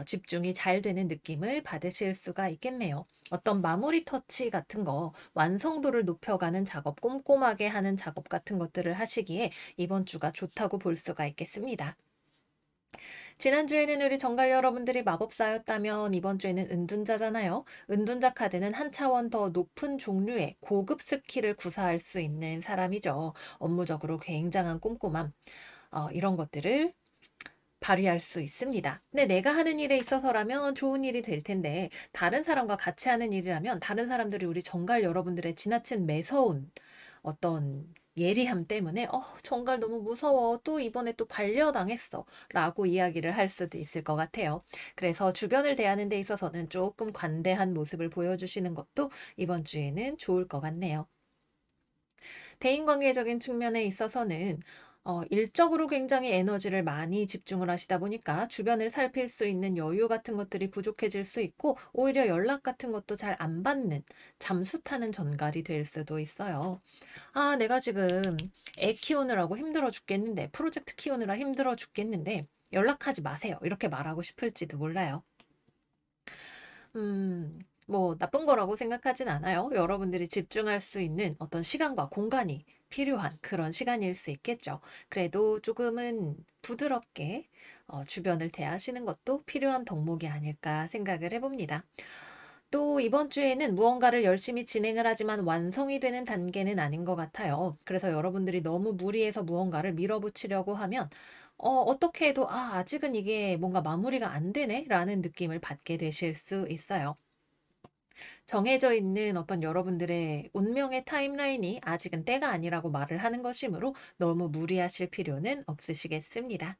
집중이 잘 되는 느낌을 받으실 수가 있겠네요. 어떤 마무리 터치 같은 거, 완성도를 높여가는 작업, 꼼꼼하게 하는 작업 같은 것들을 하시기에 이번 주가 좋다고 볼 수가 있겠습니다. 지난주에는 우리 정갈 여러분들이 마법사였다면 이번 주에는 은둔자잖아요. 은둔자 카드는 한 차원 더 높은 종류의 고급 스킬을 구사할 수 있는 사람이죠. 업무적으로 굉장한 꼼꼼함, 이런 것들을 발휘할 수 있습니다. 근데 내가 하는 일에 있어서라면 좋은 일이 될 텐데 다른 사람과 같이 하는 일이라면 다른 사람들이 우리 정갈 여러분들의 지나친 매서운 어떤 예리함 때문에 정갈 너무 무서워. 또 이번에 또 반려당했어. 라고 이야기를 할 수도 있을 것 같아요. 그래서 주변을 대하는 데 있어서는 조금 관대한 모습을 보여주시는 것도 이번 주에는 좋을 것 같네요. 대인관계적인 측면에 있어서는 일적으로 굉장히 에너지를 많이 집중을 하시다 보니까 주변을 살필 수 있는 여유 같은 것들이 부족해질 수 있고 오히려 연락 같은 것도 잘 안 받는 잠수 타는 전갈이 될 수도 있어요. 아, 내가 지금 애 키우느라고 힘들어 죽겠는데, 프로젝트 키우느라 힘들어 죽겠는데, 연락하지 마세요. 이렇게 말하고 싶을지도 몰라요. 뭐, 나쁜 거라고 생각하진 않아요. 여러분들이 집중할 수 있는 어떤 시간과 공간이 필요한 그런 시간일 수 있겠죠. 그래도 조금은 부드럽게 주변을 대하시는 것도 필요한 덕목이 아닐까 생각을 해봅니다. 또 이번 주에는 무언가를 열심히 진행을 하지만 완성이 되는 단계는 아닌 것 같아요. 그래서 여러분들이 너무 무리해서 무언가를 밀어붙이려고 하면 어떻게 해도 아직은 이게 뭔가 마무리가 안 되네 라는 느낌을 받게 되실 수 있어요. 정해져 있는 어떤 여러분들의 운명의 타임라인이 아직은 때가 아니라고 말을 하는 것이므로 너무 무리하실 필요는 없으시겠습니다.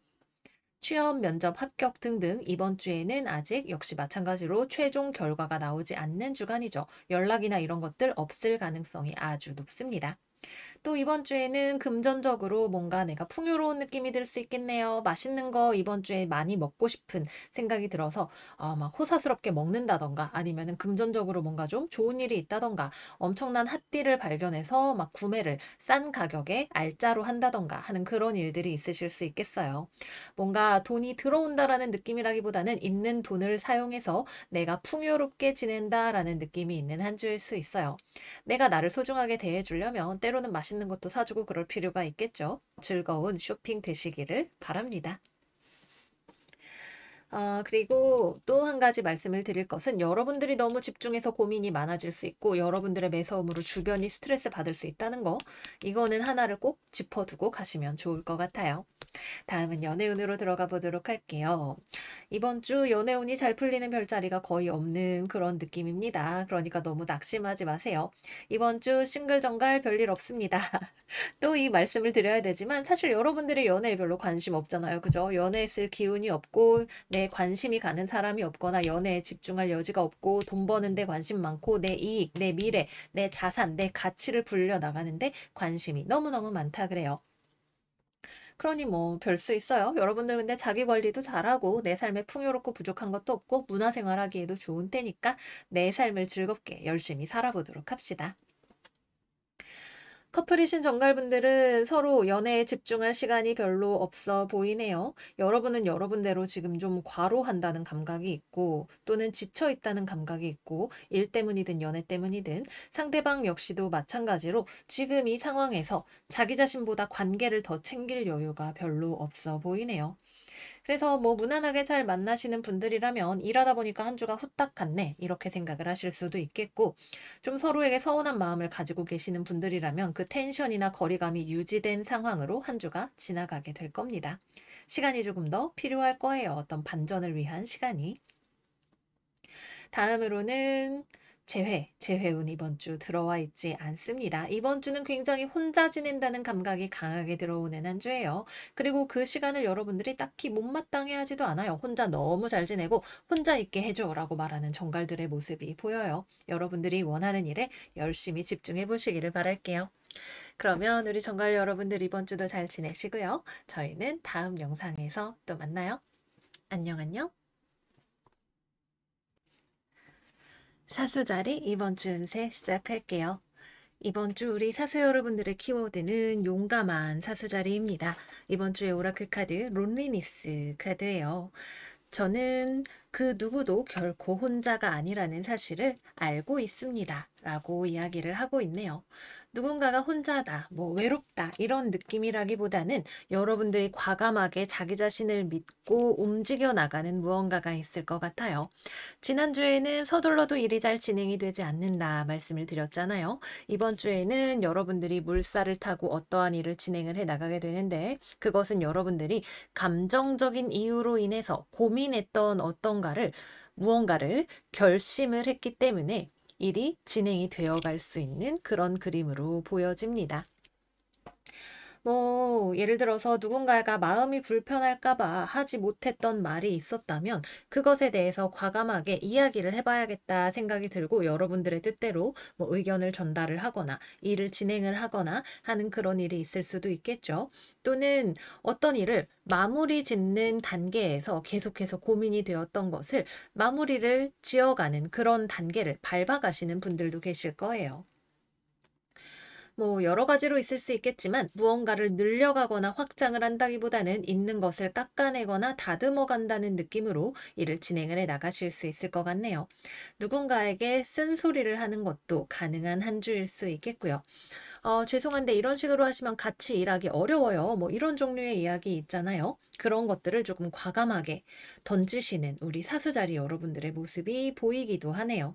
취업, 면접, 합격 등등 이번 주에는 아직 역시 마찬가지로 최종 결과가 나오지 않는 주간이죠. 연락이나 이런 것들 없을 가능성이 아주 높습니다. 또 이번 주에는 금전적으로 뭔가 내가 풍요로운 느낌이 들 수 있겠네요. 맛있는 거 이번 주에 많이 먹고 싶은 생각이 들어서 막 호사스럽게 먹는다던가 아니면은 금전적으로 뭔가 좀 좋은 일이 있다던가 엄청난 핫딜을 발견해서 막 구매를 싼 가격에 알짜로 한다던가 하는 그런 일들이 있으실 수 있겠어요. 뭔가 돈이 들어온다라는 느낌이라기보다는 있는 돈을 사용해서 내가 풍요롭게 지낸다라는 느낌이 있는 한 주일 수 있어요. 내가 나를 소중하게 대해주려면 때로는 맛있는 것도 사주고 그럴 필요가 있겠죠. 즐거운 쇼핑 되시기를 바랍니다. 그리고 또 한 가지 말씀을 드릴 것은 여러분들이 너무 집중해서 고민이 많아질 수 있고 여러분들의 매서움으로 주변이 스트레스 받을 수 있다는 거, 이거는 하나를 꼭 짚어두고 가시면 좋을 것 같아요. 다음은 연애운으로 들어가 보도록 할게요. 이번 주 연애운이 잘 풀리는 별자리가 거의 없는 그런 느낌입니다. 그러니까 너무 낙심하지 마세요. 이번 주 싱글 정갈 별일 없습니다. 또 이 말씀을 드려야 되지만 사실 여러분들이 연애에 별로 관심 없잖아요. 그죠? 연애에 쓸 기운이 없고 내 관심이 가는 사람이 없거나 연애에 집중할 여지가 없고 돈 버는 데 관심 많고 내 이익, 내 미래, 내 자산, 내 가치를 불려 나가는데 관심이 너무너무 많다 그래요. 그러니 뭐 별 수 있어요. 여러분들 근데 자기 관리도 잘하고 내 삶에 풍요롭고 부족한 것도 없고 문화생활하기에도 좋은 때니까 내 삶을 즐겁게 열심히 살아보도록 합시다. 커플이신 정갈분들은 서로 연애에 집중할 시간이 별로 없어 보이네요. 여러분은 여러분대로 지금 좀 과로한다는 감각이 있고 또는 지쳐 있다는 감각이 있고 일 때문이든 연애 때문이든 상대방 역시도 마찬가지로 지금 이 상황에서 자기 자신보다 관계를 더 챙길 여유가 별로 없어 보이네요. 그래서 뭐 무난하게 잘 만나시는 분들이라면 일하다 보니까 한 주가 후딱 갔네 이렇게 생각을 하실 수도 있겠고 좀 서로에게 서운한 마음을 가지고 계시는 분들이라면 그 텐션이나 거리감이 유지된 상황으로 한 주가 지나가게 될 겁니다. 시간이 조금 더 필요할 거예요. 어떤 반전을 위한 시간이. 다음으로는 재회운 이번 주 들어와 있지 않습니다. 이번 주는 굉장히 혼자 지낸다는 감각이 강하게 들어오는 한 주예요. 그리고 그 시간을 여러분들이 딱히 못마땅해 하지도 않아요. 혼자 너무 잘 지내고 혼자 있게 해줘 라고 말하는 정갈들의 모습이 보여요. 여러분들이 원하는 일에 열심히 집중해 보시기를 바랄게요. 그러면 우리 정갈 여러분들 이번 주도 잘 지내시고요. 저희는 다음 영상에서 또 만나요. 안녕 안녕. 사수자리 이번 주 운세 시작할게요. 이번 주 우리 사수 여러분들의 키워드는 용감한 사수자리입니다. 이번 주의 오라클 카드 론리니스 카드예요. 저는 그 누구도 결코 혼자가 아니라는 사실을 알고 있습니다. 라고 이야기를 하고 있네요. 누군가가 혼자다, 뭐 외롭다 이런 느낌이라기보다는 여러분들이 과감하게 자기 자신을 믿고 움직여 나가는 무언가가 있을 것 같아요. 지난주에는 서둘러도 일이 잘 진행이 되지 않는다 말씀을 드렸잖아요. 이번 주에는 여러분들이 물살을 타고 어떠한 일을 진행을 해 나가게 되는데 그것은 여러분들이 감정적인 이유로 인해서 고민했던 무언가를 결심을 했기 때문에 일이 진행이 되어 갈 수 있는 그런 그림으로 보여집니다. 예를 들어서 누군가가 마음이 불편할까 봐 하지 못했던 말이 있었다면 그것에 대해서 과감하게 이야기를 해봐야겠다 생각이 들고 여러분들의 뜻대로 의견을 전달을 하거나 일을 진행을 하거나 하는 그런 일이 있을 수도 있겠죠. 또는 어떤 일을 마무리 짓는 단계에서 계속해서 고민이 되었던 것을 마무리를 지어가는 그런 단계를 밟아가시는 분들도 계실 거예요. 여러 가지로 있을 수 있겠지만 무언가를 늘려가거나 확장을 한다기보다는 있는 것을 깎아내거나 다듬어 간다는 느낌으로 일을 진행을 해 나가실 수 있을 것 같네요. 누군가에게 쓴소리를 하는 것도 가능한 한 주일 수 있겠고요. 죄송한데 이런 식으로 하시면 같이 일하기 어려워요. 이런 종류의 이야기 있잖아요. 그런 것들을 조금 과감하게 던지시는 우리 사수자리 여러분들의 모습이 보이기도 하네요.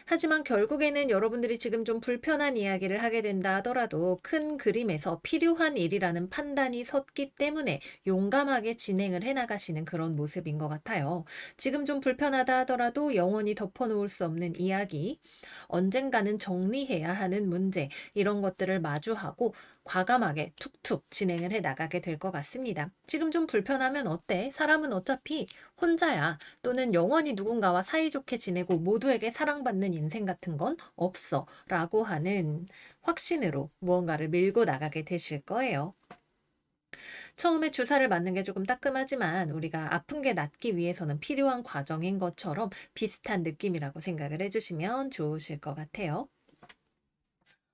하지만 결국에는 여러분들이 지금 좀 불편한 이야기를 하게 된다 하더라도 큰 그림에서 필요한 일이라는 판단이 섰기 때문에 용감하게 진행을 해나가시는 그런 모습인 것 같아요. 지금 좀 불편하다 하더라도 영원히 덮어놓을 수 없는 이야기, 언젠가는 정리해야 하는 문제, 이런 것들을 마주하고 과감하게 툭툭 진행을 해 나가게 될 것 같습니다. 지금 좀 불편하면 어때? 사람은 어차피 혼자야. 또는 영원히 누군가와 사이좋게 지내고 모두에게 사랑받는 인생 같은 건 없어. 라고 하는 확신으로 무언가를 밀고 나가게 되실 거예요. 처음에 주사를 맞는 게 조금 따끔하지만 우리가 아픈 게 낫기 위해서는 필요한 과정인 것처럼 비슷한 느낌이라고 생각을 해주시면 좋으실 것 같아요.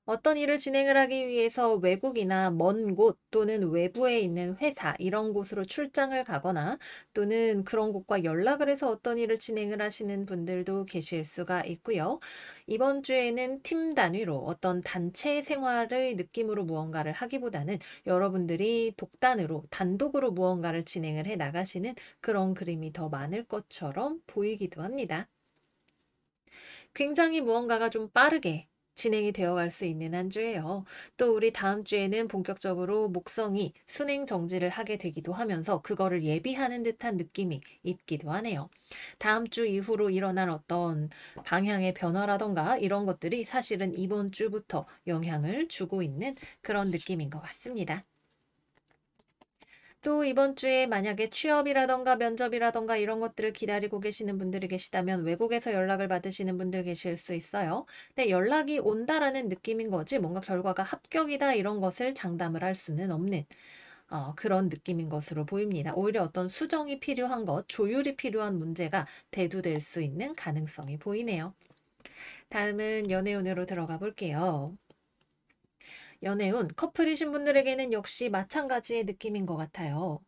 어떤 일을 진행을 하기 위해서 외국이나 먼 곳 또는 외부에 있는 회사 이런 곳으로 출장을 가거나 또는 그런 곳과 연락을 해서 어떤 일을 진행을 하시는 분들도 계실 수가 있고요. 이번 주에는 팀 단위로 어떤 단체 생활의 느낌으로 무언가를 하기보다는 여러분들이 독단으로 단독으로 무언가를 진행을 해 나가시는 그런 그림이 더 많을 것처럼 보이기도 합니다. 굉장히 무언가가 좀 빠르게 진행이 되어갈 수 있는 한 주예요. 또 우리 다음 주에는 본격적으로 목성이 순행 정지를 하게 되기도 하면서 그거를 예비하는 듯한 느낌이 있기도 하네요. 다음 주 이후로 일어날 어떤 방향의 변화라던가 이런 것들이 사실은 이번 주부터 영향을 주고 있는 그런 느낌인 것 같습니다. 또 이번 주에 만약에 취업이라던가 면접이라던가 이런 것들을 기다리고 계시는 분들이 계시다면 외국에서 연락을 받으시는 분들 계실 수 있어요. 근데 연락이 온다라는 느낌인 거지 뭔가 결과가 합격이다 이런 것을 장담을 할 수는 없는 그런 느낌인 것으로 보입니다. 오히려 어떤 수정이 필요한 것, 조율이 필요한 문제가 대두될 수 있는 가능성이 보이네요. 다음은 연애운으로 들어가 볼게요. 연애운, 커플이신 분들에게는 역시 마찬가지의 느낌인 것 같아요.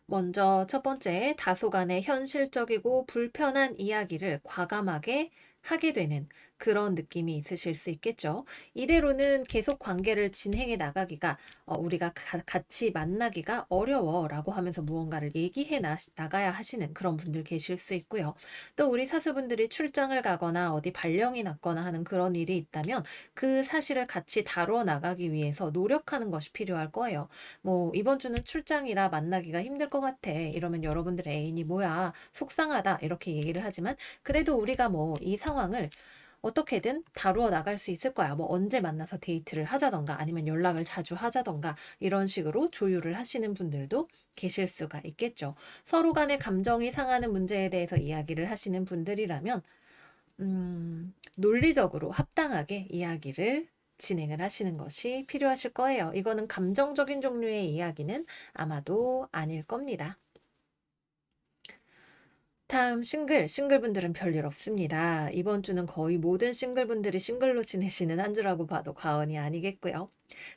먼저 첫 번째, 다소간의 현실적이고 불편한 이야기를 과감하게 하게 되는 그런 느낌이 있으실 수 있겠죠. 이대로는 계속 관계를 진행해 나가기가 우리가 같이 만나기가 어려워라고 하면서 무언가를 얘기해 나가야 하시는 그런 분들 계실 수 있고요. 또 우리 사수분들이 출장을 가거나 어디 발령이 났거나 하는 그런 일이 있다면 그 사실을 같이 다루어 나가기 위해서 노력하는 것이 필요할 거예요. 이번 주는 출장이라 만나기가 힘들 것 같아. 이러면 여러분들의 애인이 뭐야, 속상하다. 이렇게 얘기를 하지만 그래도 우리가 이 상황을 어떻게든 다루어 나갈 수 있을 거야. 언제 만나서 데이트를 하자던가 아니면 연락을 자주 하자던가 이런 식으로 조율을 하시는 분들도 계실 수가 있겠죠. 서로 간의 감정이 상하는 문제에 대해서 이야기를 하시는 분들이라면 논리적으로 합당하게 이야기를 진행을 하시는 것이 필요하실 거예요. 이거는 감정적인 종류의 이야기는 아마도 아닐 겁니다. 다음 싱글분들은 별일 없습니다. 이번 주는 거의 모든 싱글분들이 싱글로 지내시는 한 주라고 봐도 과언이 아니겠고요.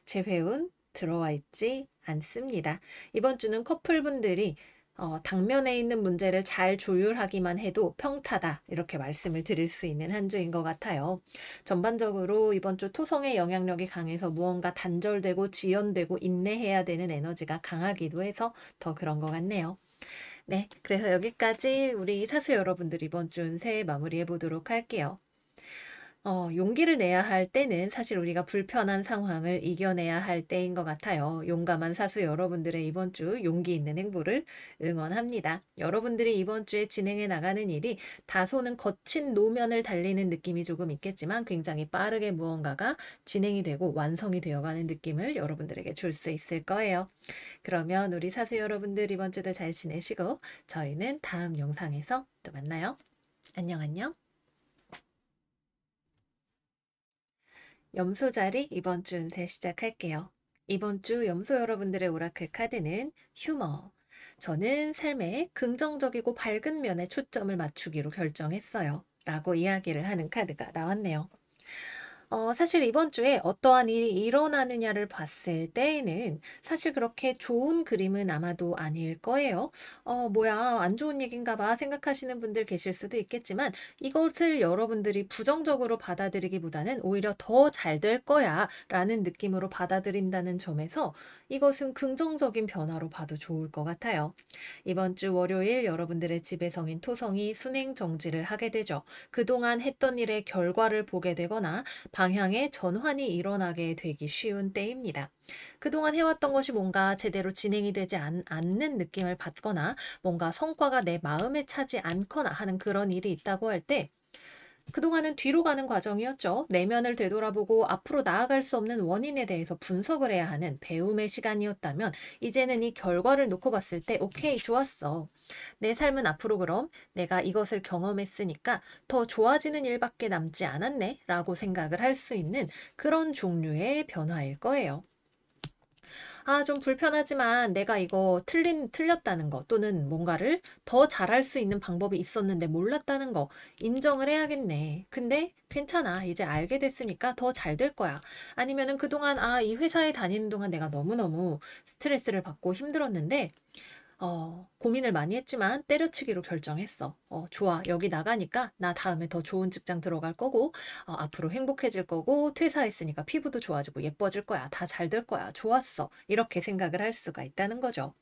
제 회운 들어와 있지 않습니다. 이번 주는 커플분들이 당면에 있는 문제를 잘 조율하기만 해도 평타다 이렇게 말씀을 드릴 수 있는 한 주인 것 같아요. 전반적으로 이번 주 토성의 영향력이 강해서 무언가 단절되고 지연되고 인내해야 되는 에너지가 강하기도 해서 더 그런 것 같네요. 네, 그래서 여기까지 우리 사수 여러분들 이번 주 운세 마무리해 보도록 할게요. 용기를 내야 할 때는 사실 우리가 불편한 상황을 이겨내야 할 때인 것 같아요. 용감한 사수 여러분들의 이번 주 용기 있는 행보를 응원합니다. 여러분들이 이번 주에 진행해 나가는 일이 다소는 거친 노면을 달리는 느낌이 조금 있겠지만 굉장히 빠르게 무언가가 진행이 되고 완성이 되어가는 느낌을 여러분들에게 줄 수 있을 거예요. 그러면 우리 사수 여러분들 이번 주도 잘 지내시고 저희는 다음 영상에서 또 만나요. 안녕 안녕. 염소자리 이번 주 운세 시작할게요. 이번 주 염소 여러분들의 오라클 카드는 휴머. 저는 삶의 긍정적이고 밝은 면에 초점을 맞추기로 결정했어요. 라고 이야기를 하는 카드가 나왔네요. 사실 이번 주에 어떠한 일이 일어나느냐를 봤을 때에는 사실 그렇게 좋은 그림은 아마도 아닐 거예요. 뭐야, 안 좋은 얘긴가 봐 생각하시는 분들 계실 수도 있겠지만 이것을 여러분들이 부정적으로 받아들이기보다는 오히려 더 잘 될 거야 라는 느낌으로 받아들인다는 점에서 이것은 긍정적인 변화로 봐도 좋을 것 같아요. 이번 주 월요일 여러분들의 지배성인 토성이 순행 정지를 하게 되죠. 그동안 했던 일의 결과를 보게 되거나 방향의 전환이 일어나게 되기 쉬운 때입니다. 그동안 해왔던 것이 뭔가 제대로 진행이 되지 않는 느낌을 받거나 뭔가 성과가 내 마음에 차지 않거나 하는 그런 일이 있다고 할 때 그동안은 뒤로 가는 과정이었죠. 내면을 되돌아보고 앞으로 나아갈 수 없는 원인에 대해서 분석을 해야 하는 배움의 시간이었다면 이제는 이 결과를 놓고 봤을 때 오케이, 좋았어. 내 삶은 앞으로 그럼 내가 이것을 경험했으니까 더 좋아지는 일밖에 남지 않았네 라고 생각을 할 수 있는 그런 종류의 변화일 거예요. 좀 불편하지만 내가 이거 틀렸다는 거 또는 뭔가를 더 잘할 수 있는 방법이 있었는데 몰랐다는 거 인정을 해야겠네. 근데 괜찮아. 이제 알게 됐으니까 더 잘 될 거야. 아니면은 그동안 이 회사에 다니는 동안 내가 너무너무 스트레스를 받고 힘들었는데 고민을 많이 했지만 때려치기로 결정했어. 좋아. 여기 나가니까 나 다음에 더 좋은 직장 들어갈 거고, 앞으로 행복해질 거고, 퇴사했으니까 피부도 좋아지고 예뻐질 거야. 다 잘 될 거야. 좋았어. 이렇게 생각을 할 수가 있다는 거죠.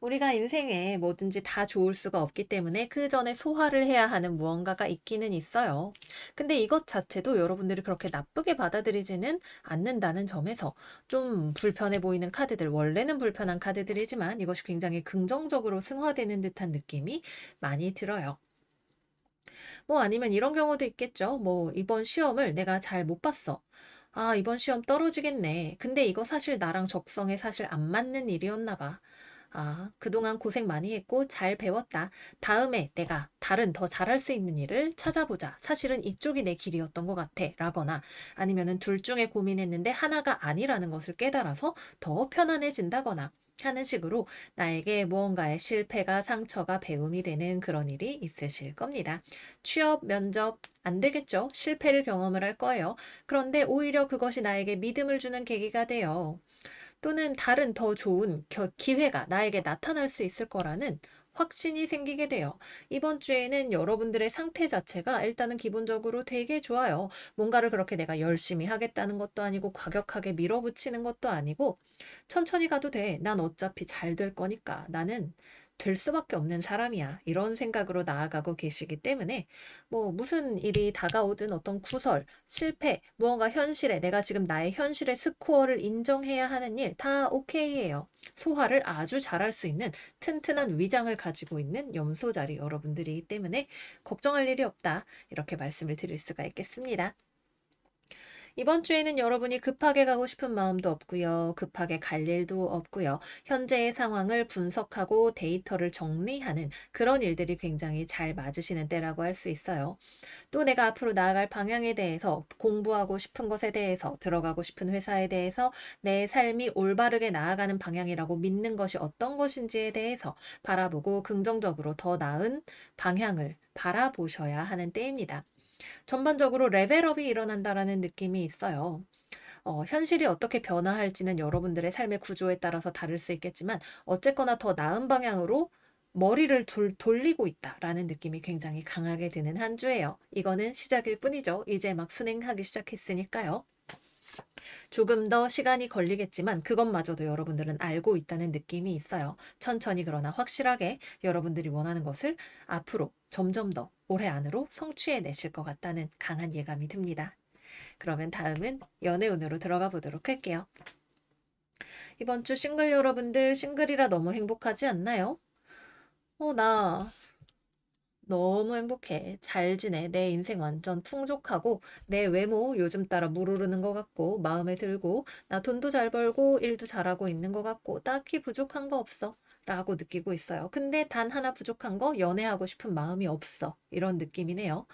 우리가 인생에 뭐든지 다 좋을 수가 없기 때문에 그 전에 소화를 해야 하는 무언가가 있기는 있어요. 근데 이것 자체도 여러분들이 그렇게 나쁘게 받아들이지는 않는다는 점에서 좀 불편해 보이는 카드들, 원래는 불편한 카드들이지만 이것이 굉장히 긍정적으로 승화되는 듯한 느낌이 많이 들어요. 뭐 아니면 이런 경우도 있겠죠. 뭐 이번 시험을 내가 잘 못 봤어. 이번 시험 떨어지겠네. 근데 이거 사실 나랑 적성에 사실 안 맞는 일이었나 봐. 그동안 고생 많이 했고 잘 배웠다. 다음에 내가 다른 더 잘할 수 있는 일을 찾아보자. 사실은 이쪽이 내 길이었던 것 같아. 라거나 아니면은 둘 중에 고민했는데 하나가 아니라는 것을 깨달아서 더 편안해진다거나 하는 식으로 나에게 무언가의 실패가 상처가 배움이 되는 그런 일이 있으실 겁니다. 취업, 면접 안 되겠죠? 실패를 경험을 할 거예요. 그런데 오히려 그것이 나에게 믿음을 주는 계기가 돼요. 또는 다른 더 좋은 기회가 나에게 나타날 수 있을 거라는 확신이 생기게 돼요. 이번 주에는 여러분들의 상태 자체가 일단은 기본적으로 되게 좋아요. 뭔가를 그렇게 내가 열심히 하겠다는 것도 아니고 과격하게 밀어붙이는 것도 아니고 천천히 가도 돼. 난 어차피 잘 될 거니까. 나는 될 수밖에 없는 사람이야. 이런 생각으로 나아가고 계시기 때문에 뭐 무슨 일이 다가오든 어떤 구설, 실패, 무언가 현실에 내가 지금 나의 현실의 스코어를 인정해야 하는 일 다 오케이예요. 소화를 아주 잘할 수 있는 튼튼한 위장을 가지고 있는 염소자리 여러분들이기 때문에 걱정할 일이 없다. 이렇게 말씀을 드릴 수가 있겠습니다. 이번 주에는 여러분이 급하게 가고 싶은 마음도 없고요. 급하게 갈 일도 없고요. 현재의 상황을 분석하고 데이터를 정리하는 그런 일들이 굉장히 잘 맞으시는 때라고 할 수 있어요. 또 내가 앞으로 나아갈 방향에 대해서 공부하고 싶은 것에 대해서 들어가고 싶은 회사에 대해서 내 삶이 올바르게 나아가는 방향이라고 믿는 것이 어떤 것인지에 대해서 바라보고 긍정적으로 더 나은 방향을 바라보셔야 하는 때입니다. 전반적으로 레벨업이 일어난다라는 느낌이 있어요. 현실이 어떻게 변화할지는 여러분들의 삶의 구조에 따라서 다를 수 있겠지만 어쨌거나 더 나은 방향으로 머리를 돌리고 있다라는 느낌이 굉장히 강하게 드는 한 주예요. 이거는 시작일 뿐이죠. 이제 막 순행하기 시작했으니까요. 조금 더 시간이 걸리겠지만 그것마저도 여러분들은 알고 있다는 느낌이 있어요. 천천히 그러나 확실하게 여러분들이 원하는 것을 앞으로 점점 더 올해 안으로 성취해내실 것 같다는 강한 예감이 듭니다. 그러면 다음은 연애운으로 들어가 보도록 할게요. 이번 주 싱글 여러분들, 싱글이라 너무 행복하지 않나요? 나 너무 행복해. 잘 지내. 내 인생 완전 풍족하고, 내 외모 요즘 따라 무르르는 것 같고, 마음에 들고, 나 돈도 잘 벌고, 일도 잘하고 있는 것 같고, 딱히 부족한 거 없어. 라고 느끼고 있어요. 근데 단 하나 부족한 거, 연애하고 싶은 마음이 없어. 이런 느낌이네요.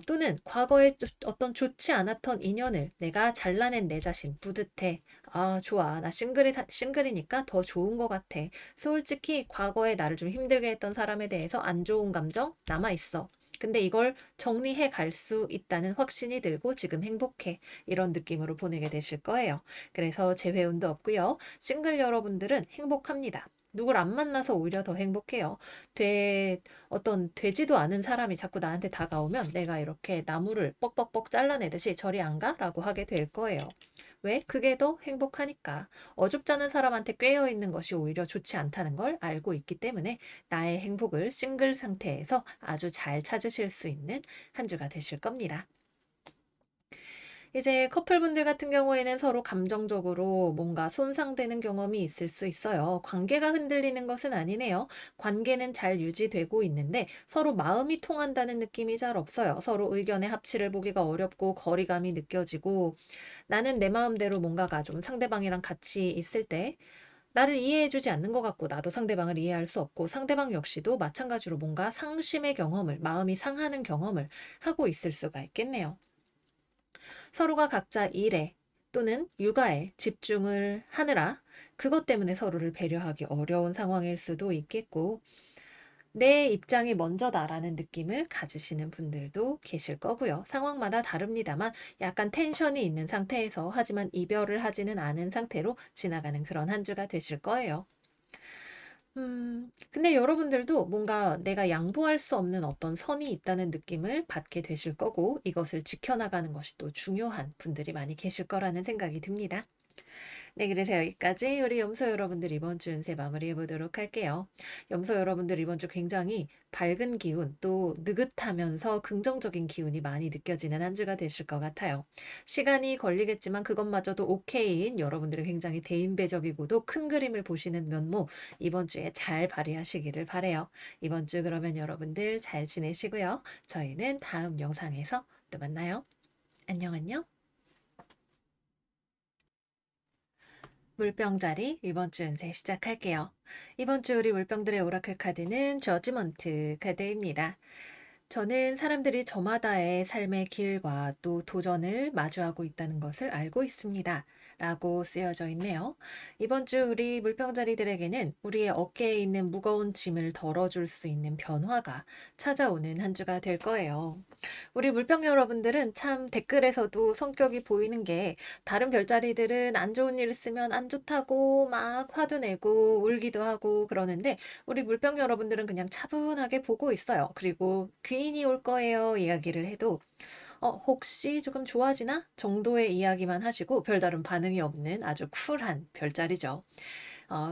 또는 과거에 어떤 좋지 않았던 인연을 내가 잘라낸 내 자신 뿌듯해. 아, 좋아. 나 싱글이니까 더 좋은 것 같아. 솔직히 과거에 나를 좀 힘들게 했던 사람에 대해서 안 좋은 감정 남아 있어. 근데 이걸 정리해 갈 수 있다는 확신이 들고 지금 행복해. 이런 느낌으로 보내게 되실 거예요. 그래서 재회운도 없고요. 싱글 여러분들은 행복합니다. 누굴 안 만나서 오히려 더 행복해요. 어떤 되지도 않은 사람이 자꾸 나한테 다가오면 내가 이렇게 나무를 뻑뻑뻑 잘라내듯이 저리 안 가? 라고 하게 될 거예요. 왜? 그게 더 행복하니까. 어줍잖은 사람한테 꿰어 있는 것이 오히려 좋지 않다는 걸 알고 있기 때문에 나의 행복을 싱글 상태에서 아주 잘 찾으실 수 있는 한 주가 되실 겁니다. 이제 커플분들 같은 경우에는 서로 감정적으로 뭔가 손상되는 경험이 있을 수 있어요. 관계가 흔들리는 것은 아니네요. 관계는 잘 유지되고 있는데 서로 마음이 통한다는 느낌이 잘 없어요. 서로 의견의 합치를 보기가 어렵고 거리감이 느껴지고 나는 내 마음대로 뭔가가 좀 상대방이랑 같이 있을 때 나를 이해해주지 않는 것 같고 나도 상대방을 이해할 수 없고 상대방 역시도 마찬가지로 뭔가 상심의 경험을 마음이 상하는 경험을 하고 있을 수가 있겠네요. 서로가 각자 일에 또는 육아에 집중을 하느라 그것 때문에 서로를 배려하기 어려운 상황일 수도 있겠고 내 입장이 먼저다라는 느낌을 가지시는 분들도 계실 거고요. 상황마다 다릅니다만 약간 텐션이 있는 상태에서 하지만 이별을 하지는 않은 상태로 지나가는 그런 한 주가 되실 거예요. 근데 여러분들도 뭔가 내가 양보할 수 없는 어떤 선이 있다는 느낌을 받게 되실 거고 이것을 지켜나가는 것이 또 중요한 분들이 많이 계실 거라는 생각이 듭니다. 네, 그래서 여기까지 우리 염소 여러분들 이번 주 운세 마무리해 보도록 할게요. 염소 여러분들 이번 주 굉장히 밝은 기운, 또 느긋하면서 긍정적인 기운이 많이 느껴지는 한 주가 되실 것 같아요. 시간이 걸리겠지만 그것마저도 오케이인 여러분들이 굉장히 대인배적이고도 큰 그림을 보시는 면모 이번 주에 잘 발휘하시기를 바래요. 이번 주 그러면 여러분들 잘 지내시고요. 저희는 다음 영상에서 또 만나요. 안녕 안녕. 물병자리 이번 주 운세 시작할게요. 이번 주 우리 물병들의 오라클 카드는 저지먼트 카드입니다. 저는 사람들이 저마다의 삶의 길과 또 도전을 마주하고 있다는 것을 알고 있습니다. 라고 쓰여져 있네요. 이번 주 우리 물병자리들에게는 우리의 어깨에 있는 무거운 짐을 덜어줄 수 있는 변화가 찾아오는 한 주가 될 거예요. 우리 물병 여러분들은 참 댓글에서도 성격이 보이는 게 다른 별자리들은 안 좋은 일 있으면 안 좋다고 막 화도 내고 울기도 하고 그러는데 우리 물병 여러분들은 그냥 차분하게 보고 있어요. 그리고 귀인이 올 거예요 이야기를 해도 혹시 조금 좋아지나? 정도의 이야기만 하시고 별다른 반응이 없는 아주 쿨한 별자리죠.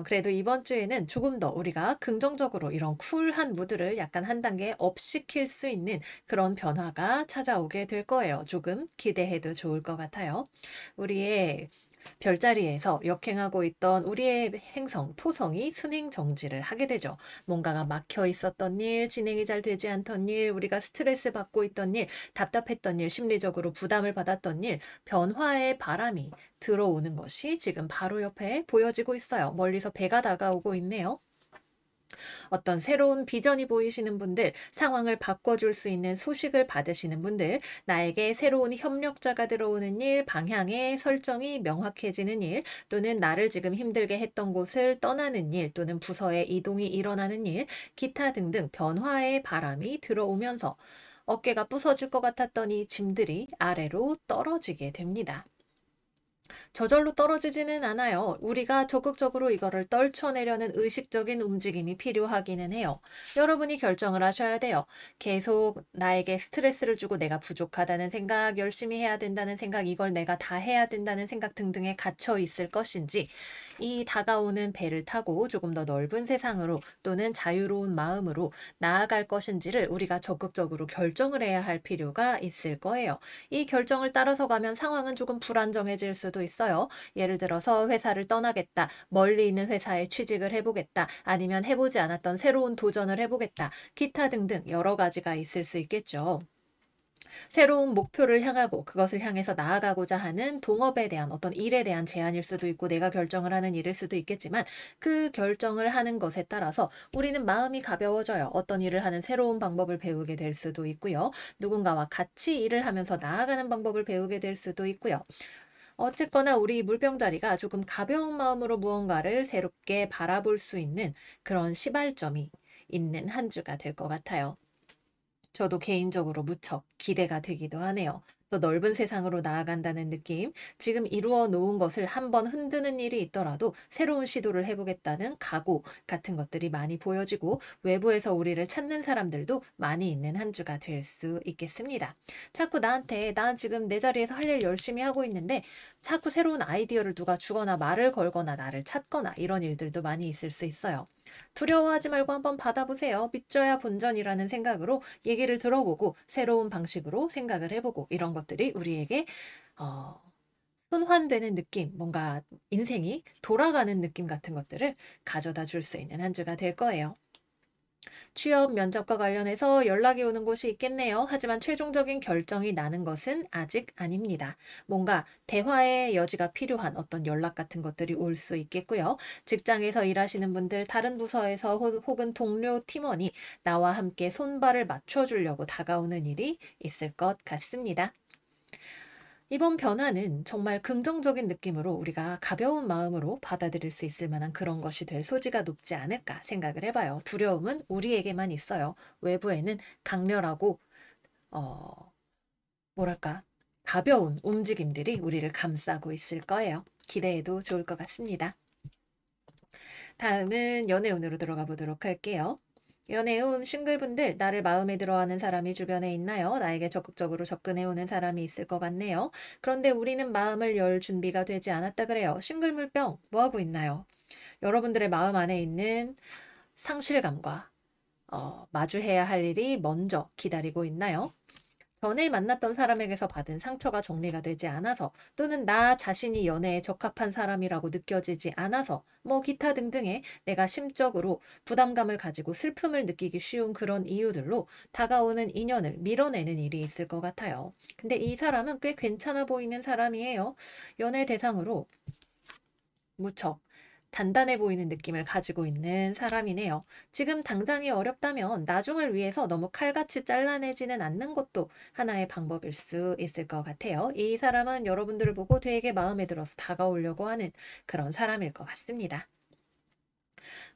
그래도 이번 주에는 조금 더 우리가 긍정적으로 이런 쿨한 무드를 약간 한 단계 업시킬 수 있는 그런 변화가 찾아오게 될 거예요. 조금 기대해도 좋을 것 같아요. 우리의 별자리에서 역행하고 있던 우리의 행성, 토성이 순행 정지를 하게 되죠. 뭔가가 막혀 있었던 일, 진행이 잘 되지 않던 일, 우리가 스트레스 받고 있던 일, 답답했던 일, 심리적으로 부담을 받았던 일, 변화의 바람이 들어오는 것이 지금 바로 옆에 보여지고 있어요. 멀리서 배가 다가오고 있네요. 어떤 새로운 비전이 보이시는 분들, 상황을 바꿔줄 수 있는 소식을 받으시는 분들, 나에게 새로운 협력자가 들어오는 일, 방향의 설정이 명확해지는 일, 또는 나를 지금 힘들게 했던 곳을 떠나는 일, 또는 부서의 이동이 일어나는 일, 기타 등등 변화의 바람이 들어오면서 어깨가 부서질 것 같았던 이 짐들이 아래로 떨어지게 됩니다. 저절로 떨어지지는 않아요. 우리가 적극적으로 이거를 떨쳐내려는 의식적인 움직임이 필요하기는 해요. 여러분이 결정을 하셔야 돼요. 계속 나에게 스트레스를 주고 내가 부족하다는 생각, 열심히 해야 된다는 생각, 이걸 내가 다 해야 된다는 생각 등등에 갇혀 있을 것인지 이 다가오는 배를 타고 조금 더 넓은 세상으로 또는 자유로운 마음으로 나아갈 것인지를 우리가 적극적으로 결정을 해야 할 필요가 있을 거예요. 이 결정을 따라서 가면 상황은 조금 불안정해질 수도 있어요. 예를 들어서 회사를 떠나겠다, 멀리 있는 회사에 취직을 해보겠다, 아니면 해보지 않았던 새로운 도전을 해보겠다, 기타 등등 여러 가지가 있을 수 있겠죠. 새로운 목표를 향하고 그것을 향해서 나아가고자 하는 동업에 대한 어떤 일에 대한 제안일 수도 있고 내가 결정을 하는 일일 수도 있겠지만 그 결정을 하는 것에 따라서 우리는 마음이 가벼워져요. 어떤 일을 하는 새로운 방법을 배우게 될 수도 있고요. 누군가와 같이 일을 하면서 나아가는 방법을 배우게 될 수도 있고요. 어쨌거나 우리 물병자리가 조금 가벼운 마음으로 무언가를 새롭게 바라볼 수 있는 그런 시발점이 있는 한 주가 될 것 같아요. 저도 개인적으로 무척 기대가 되기도 하네요. 더 넓은 세상으로 나아간다는 느낌, 지금 이루어 놓은 것을 한번 흔드는 일이 있더라도 새로운 시도를 해보겠다는 각오 같은 것들이 많이 보여지고 외부에서 우리를 찾는 사람들도 많이 있는 한 주가 될 수 있겠습니다. 자꾸 나한테 난 지금 내 자리에서 할 일 열심히 하고 있는데 자꾸 새로운 아이디어를 누가 주거나 말을 걸거나 나를 찾거나 이런 일들도 많이 있을 수 있어요. 두려워하지 말고 한번 받아보세요. 믿져야 본전이라는 생각으로 얘기를 들어보고 새로운 방식으로 생각을 해보고 이런 것들이 우리에게 어, 순환되는 느낌, 뭔가 인생이 돌아가는 느낌 같은 것들을 가져다 줄 수 있는 한 주가 될 거예요. 취업 면접과 관련해서 연락이 오는 곳이 있겠네요. 하지만 최종적인 결정이 나는 것은 아직 아닙니다. 뭔가 대화의 여지가 필요한 어떤 연락 같은 것들이 올 수 있겠고요. 직장에서 일하시는 분들, 다른 부서에서 혹은 동료 팀원이 나와 함께 손발을 맞춰주려고 다가오는 일이 있을 것 같습니다. 이번 변화는 정말 긍정적인 느낌으로 우리가 가벼운 마음으로 받아들일 수 있을 만한 그런 것이 될 소지가 높지 않을까 생각을 해봐요. 두려움은 우리에게만 있어요. 외부에는 강렬하고 어, 뭐랄까 가벼운 움직임들이 우리를 감싸고 있을 거예요. 기대해도 좋을 것 같습니다. 다음은 연애운으로 들어가 보도록 할게요. 연애운 싱글분들, 나를 마음에 들어하는 사람이 주변에 있나요? 나에게 적극적으로 접근해오는 사람이 있을 것 같네요. 그런데 우리는 마음을 열 준비가 되지 않았다 그래요. 싱글 물병, 뭐하고 있나요? 여러분들의 마음 안에 있는 상실감과 마주해야 할 일이 먼저 기다리고 있나요? 전에 만났던 사람에게서 받은 상처가 정리가 되지 않아서 또는 나 자신이 연애에 적합한 사람이라고 느껴지지 않아서 뭐 기타 등등의 내가 심적으로 부담감을 가지고 슬픔을 느끼기 쉬운 그런 이유들로 다가오는 인연을 밀어내는 일이 있을 것 같아요. 근데 이 사람은 꽤 괜찮아 보이는 사람이에요. 연애 대상으로 무척 단단해 보이는 느낌을 가지고 있는 사람이네요. 지금 당장이 어렵다면 나중을 위해서 너무 칼같이 잘라내지는 않는 것도 하나의 방법일 수 있을 것 같아요. 이 사람은 여러분들을 보고 되게 마음에 들어서 다가오려고 하는 그런 사람일 것 같습니다.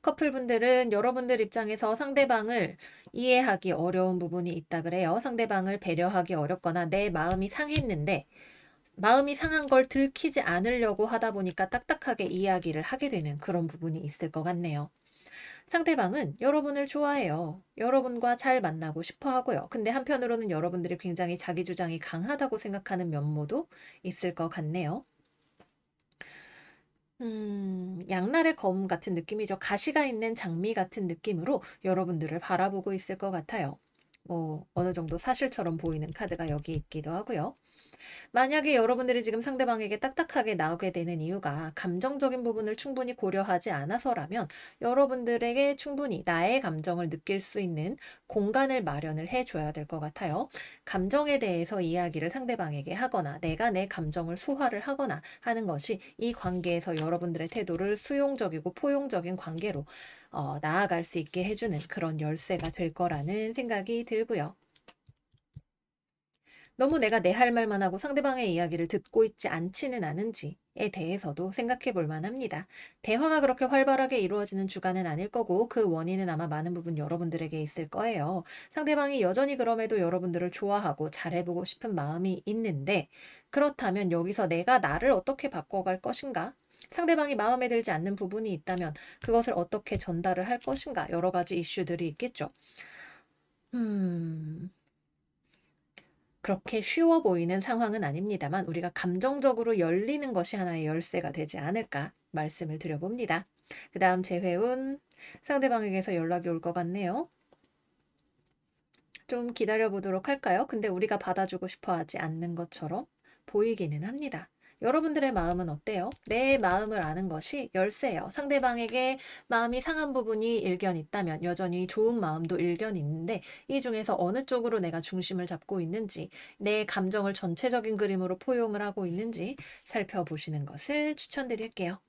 커플분들은 여러분들 입장에서 상대방을 이해하기 어려운 부분이 있다 그래요. 상대방을 배려하기 어렵거나 내 마음이 상했는데 마음이 상한 걸 들키지 않으려고 하다 보니까 딱딱하게 이야기를 하게 되는 그런 부분이 있을 것 같네요. 상대방은 여러분을 좋아해요. 여러분과 잘 만나고 싶어 하고요. 근데 한편으로는 여러분들이 굉장히 자기 주장이 강하다고 생각하는 면모도 있을 것 같네요. 양날의 검 같은 느낌이죠. 가시가 있는 장미 같은 느낌으로 여러분들을 바라보고 있을 것 같아요. 뭐, 어느 정도 사실처럼 보이는 카드가 여기 있기도 하고요. 만약에 여러분들이 지금 상대방에게 딱딱하게 나오게 되는 이유가 감정적인 부분을 충분히 고려하지 않아서라면 여러분들에게 충분히 나의 감정을 느낄 수 있는 공간을 마련을 해줘야 될 것 같아요. 감정에 대해서 이야기를 상대방에게 하거나 내가 내 감정을 소화를 하거나 하는 것이 이 관계에서 여러분들의 태도를 수용적이고 포용적인 관계로 나아갈 수 있게 해주는 그런 열쇠가 될 거라는 생각이 들고요. 너무 내가 내 할 말만 하고 상대방의 이야기를 듣고 있지 않지는 않은지에 대해서도 생각해 볼 만합니다. 대화가 그렇게 활발하게 이루어지는 주간은 아닐 거고 그 원인은 아마 많은 부분 여러분들에게 있을 거예요. 상대방이 여전히 그럼에도 여러분들을 좋아하고 잘해보고 싶은 마음이 있는데 그렇다면 여기서 내가 나를 어떻게 바꿔갈 것인가? 상대방이 마음에 들지 않는 부분이 있다면 그것을 어떻게 전달을 할 것인가? 여러 가지 이슈들이 있겠죠. 음... 그렇게 쉬워 보이는 상황은 아닙니다만 우리가 감정적으로 열리는 것이 하나의 열쇠가 되지 않을까 말씀을 드려봅니다. 그 다음 재회운 상대방에게서 연락이 올 것 같네요. 좀 기다려 보도록 할까요? 근데 우리가 받아주고 싶어 하지 않는 것처럼 보이기는 합니다. 여러분들의 마음은 어때요? 내 마음을 아는 것이 열쇠예요. 상대방에게 마음이 상한 부분이 일견 있다면 여전히 좋은 마음도 일견 있는데 이 중에서 어느 쪽으로 내가 중심을 잡고 있는지 내 감정을 전체적인 그림으로 포용을 하고 있는지 살펴보시는 것을 추천드릴게요.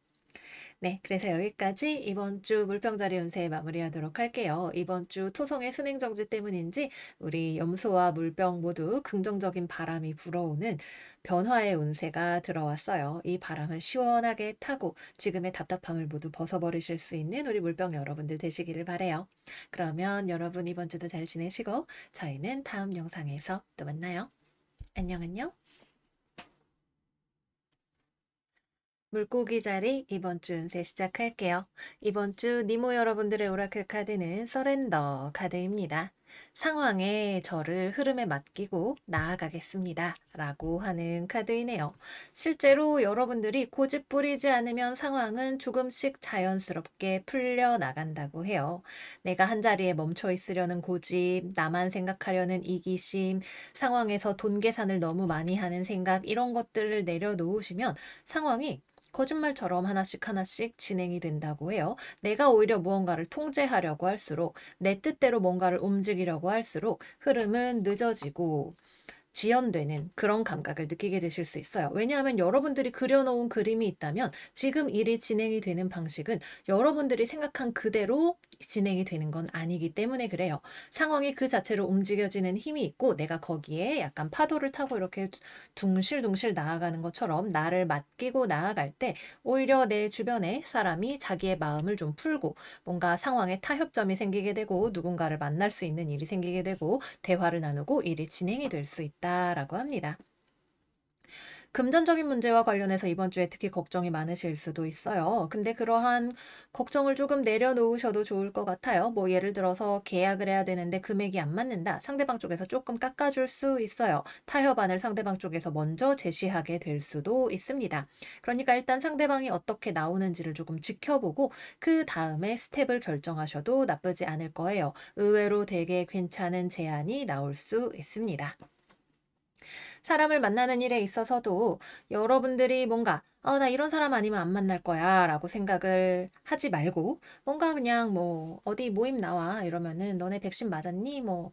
네, 그래서 여기까지 이번 주 물병자리 운세 마무리하도록 할게요. 이번 주 토성의 순행정지 때문인지 우리 염소와 물병 모두 긍정적인 바람이 불어오는 변화의 운세가 들어왔어요. 이 바람을 시원하게 타고 지금의 답답함을 모두 벗어버리실 수 있는 우리 물병 여러분들 되시기를 바래요. 그러면 여러분 이번 주도 잘 지내시고 저희는 다음 영상에서 또 만나요. 안녕 안녕. 물고기 자리 이번 주 운세 시작할게요. 이번 주 니모 여러분들의 오라클 카드는 서렌더 카드입니다. 상황에 저를 흐름에 맡기고 나아가겠습니다. 라고 하는 카드이네요. 실제로 여러분들이 고집 부리지 않으면 상황은 조금씩 자연스럽게 풀려나간다고 해요. 내가 한자리에 멈춰 있으려는 고집, 나만 생각하려는 이기심, 상황에서 돈 계산을 너무 많이 하는 생각 이런 것들을 내려놓으시면 상황이 거짓말처럼 하나씩 하나씩 진행이 된다고 해요. 내가 오히려 무언가를 통제하려고 할수록 내 뜻대로 뭔가를 움직이려고 할수록 흐름은 늦어지고 지연되는 그런 감각을 느끼게 되실 수 있어요. 왜냐하면 여러분들이 그려놓은 그림이 있다면 지금 일이 진행이 되는 방식은 여러분들이 생각한 그대로 진행이 되는 건 아니기 때문에 그래요. 상황이 그 자체로 움직여지는 힘이 있고 내가 거기에 약간 파도를 타고 이렇게 둥실둥실 나아가는 것처럼 나를 맡기고 나아갈 때 오히려 내 주변에 사람이 자기의 마음을 좀 풀고 뭔가 상황에 타협점이 생기게 되고 누군가를 만날 수 있는 일이 생기게 되고 대화를 나누고 일이 진행이 될 수 있다라고 합니다. 금전적인 문제와 관련해서 이번 주에 특히 걱정이 많으실 수도 있어요. 근데 그러한 걱정을 조금 내려놓으셔도 좋을 것 같아요. 뭐 예를 들어서 계약을 해야 되는데 금액이 안 맞는다. 상대방 쪽에서 조금 깎아줄 수 있어요. 타협안을 상대방 쪽에서 먼저 제시하게 될 수도 있습니다. 그러니까 일단 상대방이 어떻게 나오는지를 조금 지켜보고 그 다음에 스텝을 결정하셔도 나쁘지 않을 거예요. 의외로 되게 괜찮은 제안이 나올 수 있습니다. 사람을 만나는 일에 있어서도 여러분들이 뭔가 나 이런 사람 아니면 안 만날 거야 라고 생각을 하지 말고 뭔가 그냥 뭐 어디 모임 나와 이러면은 너네 백신 맞았니? 뭐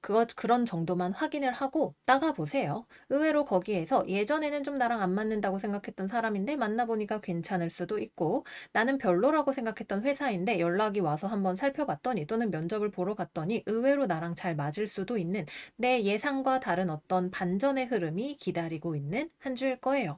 그런 정도만 확인을 하고 나가보세요. 의외로 거기에서 예전에는 좀 나랑 안 맞는다고 생각했던 사람인데 만나보니까 괜찮을 수도 있고 나는 별로라고 생각했던 회사인데 연락이 와서 한번 살펴봤더니 또는 면접을 보러 갔더니 의외로 나랑 잘 맞을 수도 있는 내 예상과 다른 어떤 반전의 흐름이 기다리고 있는 한 주일 거예요.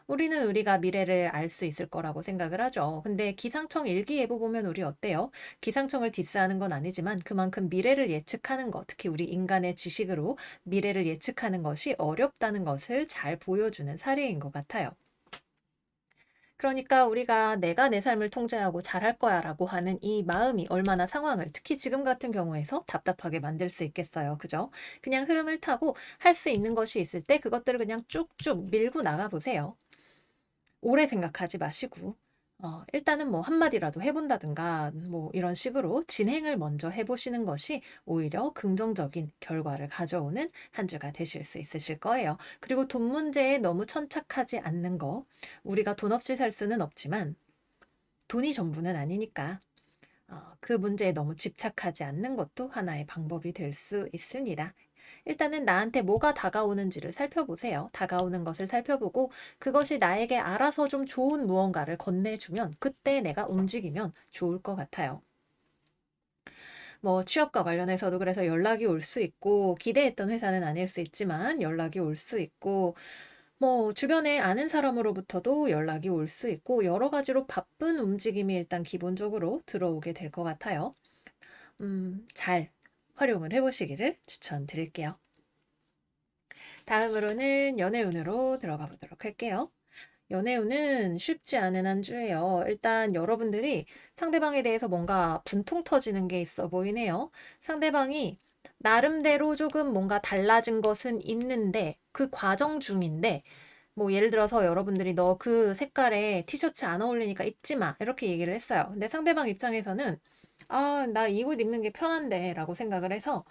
우리가 미래를 알 수 있을 거라고 생각을 하죠. 근데 기상청 일기예보 보면 우리 어때요? 기상청을 디스하는 건 아니지만 그만큼 미래를 예측하는 것, 특히 우리 인간의 지식으로 미래를 예측하는 것이 어렵다는 것을 잘 보여주는 사례인 것 같아요. 그러니까 우리가 내가 내 삶을 통제하고 잘할 거야 라고 하는 이 마음이 얼마나 상황을 특히 지금 같은 경우에서 답답하게 만들 수 있겠어요. 그죠? 그냥 흐름을 타고 할 수 있는 것이 있을 때 그것들을 그냥 쭉쭉 밀고 나가 보세요. 오래 생각하지 마시고 일단은 뭐 한마디라도 해본다든가 뭐 이런 식으로 진행을 먼저 해보시는 것이 오히려 긍정적인 결과를 가져오는 한 주가 되실 수 있으실 거예요. 그리고 돈 문제에 너무 천착하지 않는 거. 우리가 돈 없이 살 수는 없지만 돈이 전부는 아니니까 그 문제에 너무 집착하지 않는 것도 하나의 방법이 될 수 있습니다. 일단은 나한테 뭐가 다가오는지를 살펴보세요. 다가오는 것을 살펴보고 그것이 나에게 알아서 좀 좋은 무언가를 건네주면 그때 내가 움직이면 좋을 것 같아요. 뭐 취업과 관련해서도 그래서 연락이 올 수 있고 기대했던 회사는 아닐 수 있지만 연락이 올 수 있고 뭐 주변에 아는 사람으로부터도 연락이 올 수 있고 여러 가지로 바쁜 움직임이 일단 기본적으로 들어오게 될 것 같아요. 잘 활용을 해보시기를 추천드릴게요. 다음으로는 연애운으로 들어가 보도록 할게요. 연애운은 쉽지 않은 한 주예요. 일단 여러분들이 상대방에 대해서 뭔가 분통 터지는 게 있어 보이네요. 상대방이 나름대로 조금 뭔가 달라진 것은 있는데 그 과정 중인데 뭐 예를 들어서 여러분들이 너 그 색깔의 티셔츠 안 어울리니까 입지 마 이렇게 얘기를 했어요. 근데 상대방 입장에서는 아, 나 이 옷 입는 게 편한데 라고 생각을 해서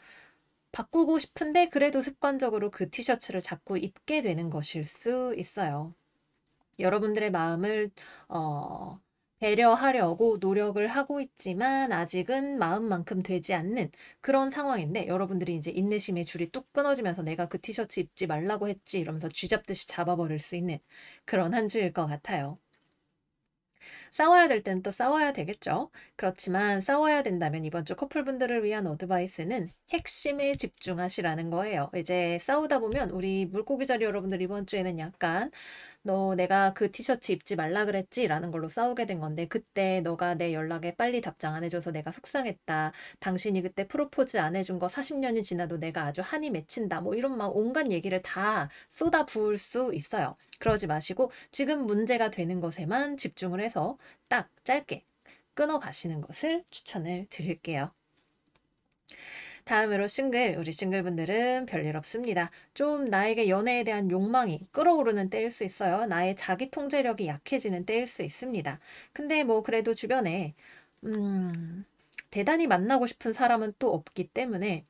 바꾸고 싶은데 그래도 습관적으로 그 티셔츠를 자꾸 입게 되는 것일 수 있어요. 여러분들의 마음을 어, 배려하려고 노력을 하고 있지만 아직은 마음만큼 되지 않는 그런 상황인데 여러분들이 이제 인내심의 줄이 뚝 끊어지면서 내가 그 티셔츠 입지 말라고 했지 이러면서 쥐잡듯이 잡아버릴 수 있는 그런 한 주일 것 같아요. 싸워야 될 땐 또 싸워야 되겠죠. 그렇지만 싸워야 된다면 이번 주 커플분들을 위한 어드바이스는 핵심에 집중하시라는 거예요. 이제 싸우다 보면 우리 물고기 자리 여러분들 이번 주에는 약간 너 내가 그 티셔츠 입지 말라 그랬지? 라는 걸로 싸우게 된 건데 그때 너가 내 연락에 빨리 답장 안 해줘서 내가 속상했다. 당신이 그때 프로포즈 안 해준 거 40년이 지나도 내가 아주 한이 맺힌다. 뭐 이런 막 온갖 얘기를 다 쏟아 부을 수 있어요. 그러지 마시고 지금 문제가 되는 것에만 집중을 해서 딱 짧게 끊어 가시는 것을 추천을 드릴게요. 다음으로 싱글, 우리 싱글분들은 별일 없습니다. 좀 나에게 연애에 대한 욕망이 끓어오르는 때일 수 있어요. 나의 자기 통제력이 약해지는 때일 수 있습니다. 근데 뭐 그래도 주변에 대단히 만나고 싶은 사람은 또 없기 때문에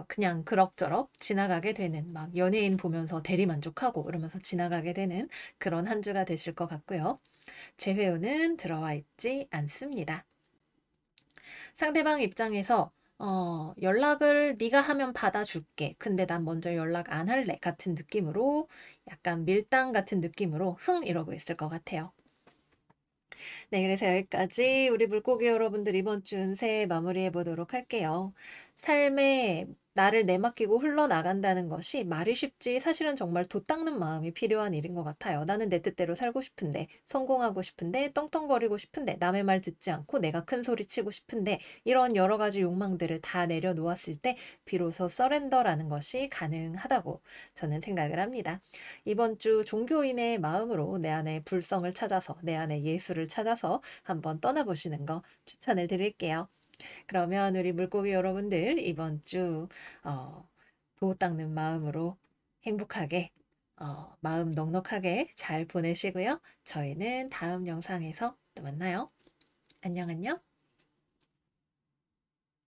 그냥 그럭저럭 지나가게 되는 막 연예인 보면서 대리만족하고 이러면서 지나가게 되는 그런 한 주가 되실 것 같고요. 재회원은 들어와 있지 않습니다. 상대방 입장에서 연락을 네가 하면 받아줄게. 근데 난 먼저 연락 안 할래. 같은 느낌으로 약간 밀당 같은 느낌으로 흥 이러고 있을 것 같아요. 네, 그래서 여기까지 우리 물고기 여러분들 이번 주 운세 마무리해 보도록 할게요. 삶에 나를 내맡기고 흘러나간다는 것이 말이 쉽지 사실은 정말 도 닦는 마음이 필요한 일인 것 같아요. 나는 내 뜻대로 살고 싶은데, 성공하고 싶은데, 떵떵거리고 싶은데, 남의 말 듣지 않고 내가 큰 소리 치고 싶은데, 이런 여러 가지 욕망들을 다 내려놓았을 때, 비로소 서렌더라는 것이 가능하다고 저는 생각을 합니다. 이번 주 종교인의 마음으로 내 안에 불성을 찾아서, 내 안에 예수를 찾아서 한번 떠나보시는 거 추천을 드릴게요. 그러면 우리 물고기 여러분들 이번 주 도 닦는 마음으로 행복하게 마음 넉넉하게 잘 보내시고요. 저희는 다음 영상에서 또 만나요. 안녕 안녕.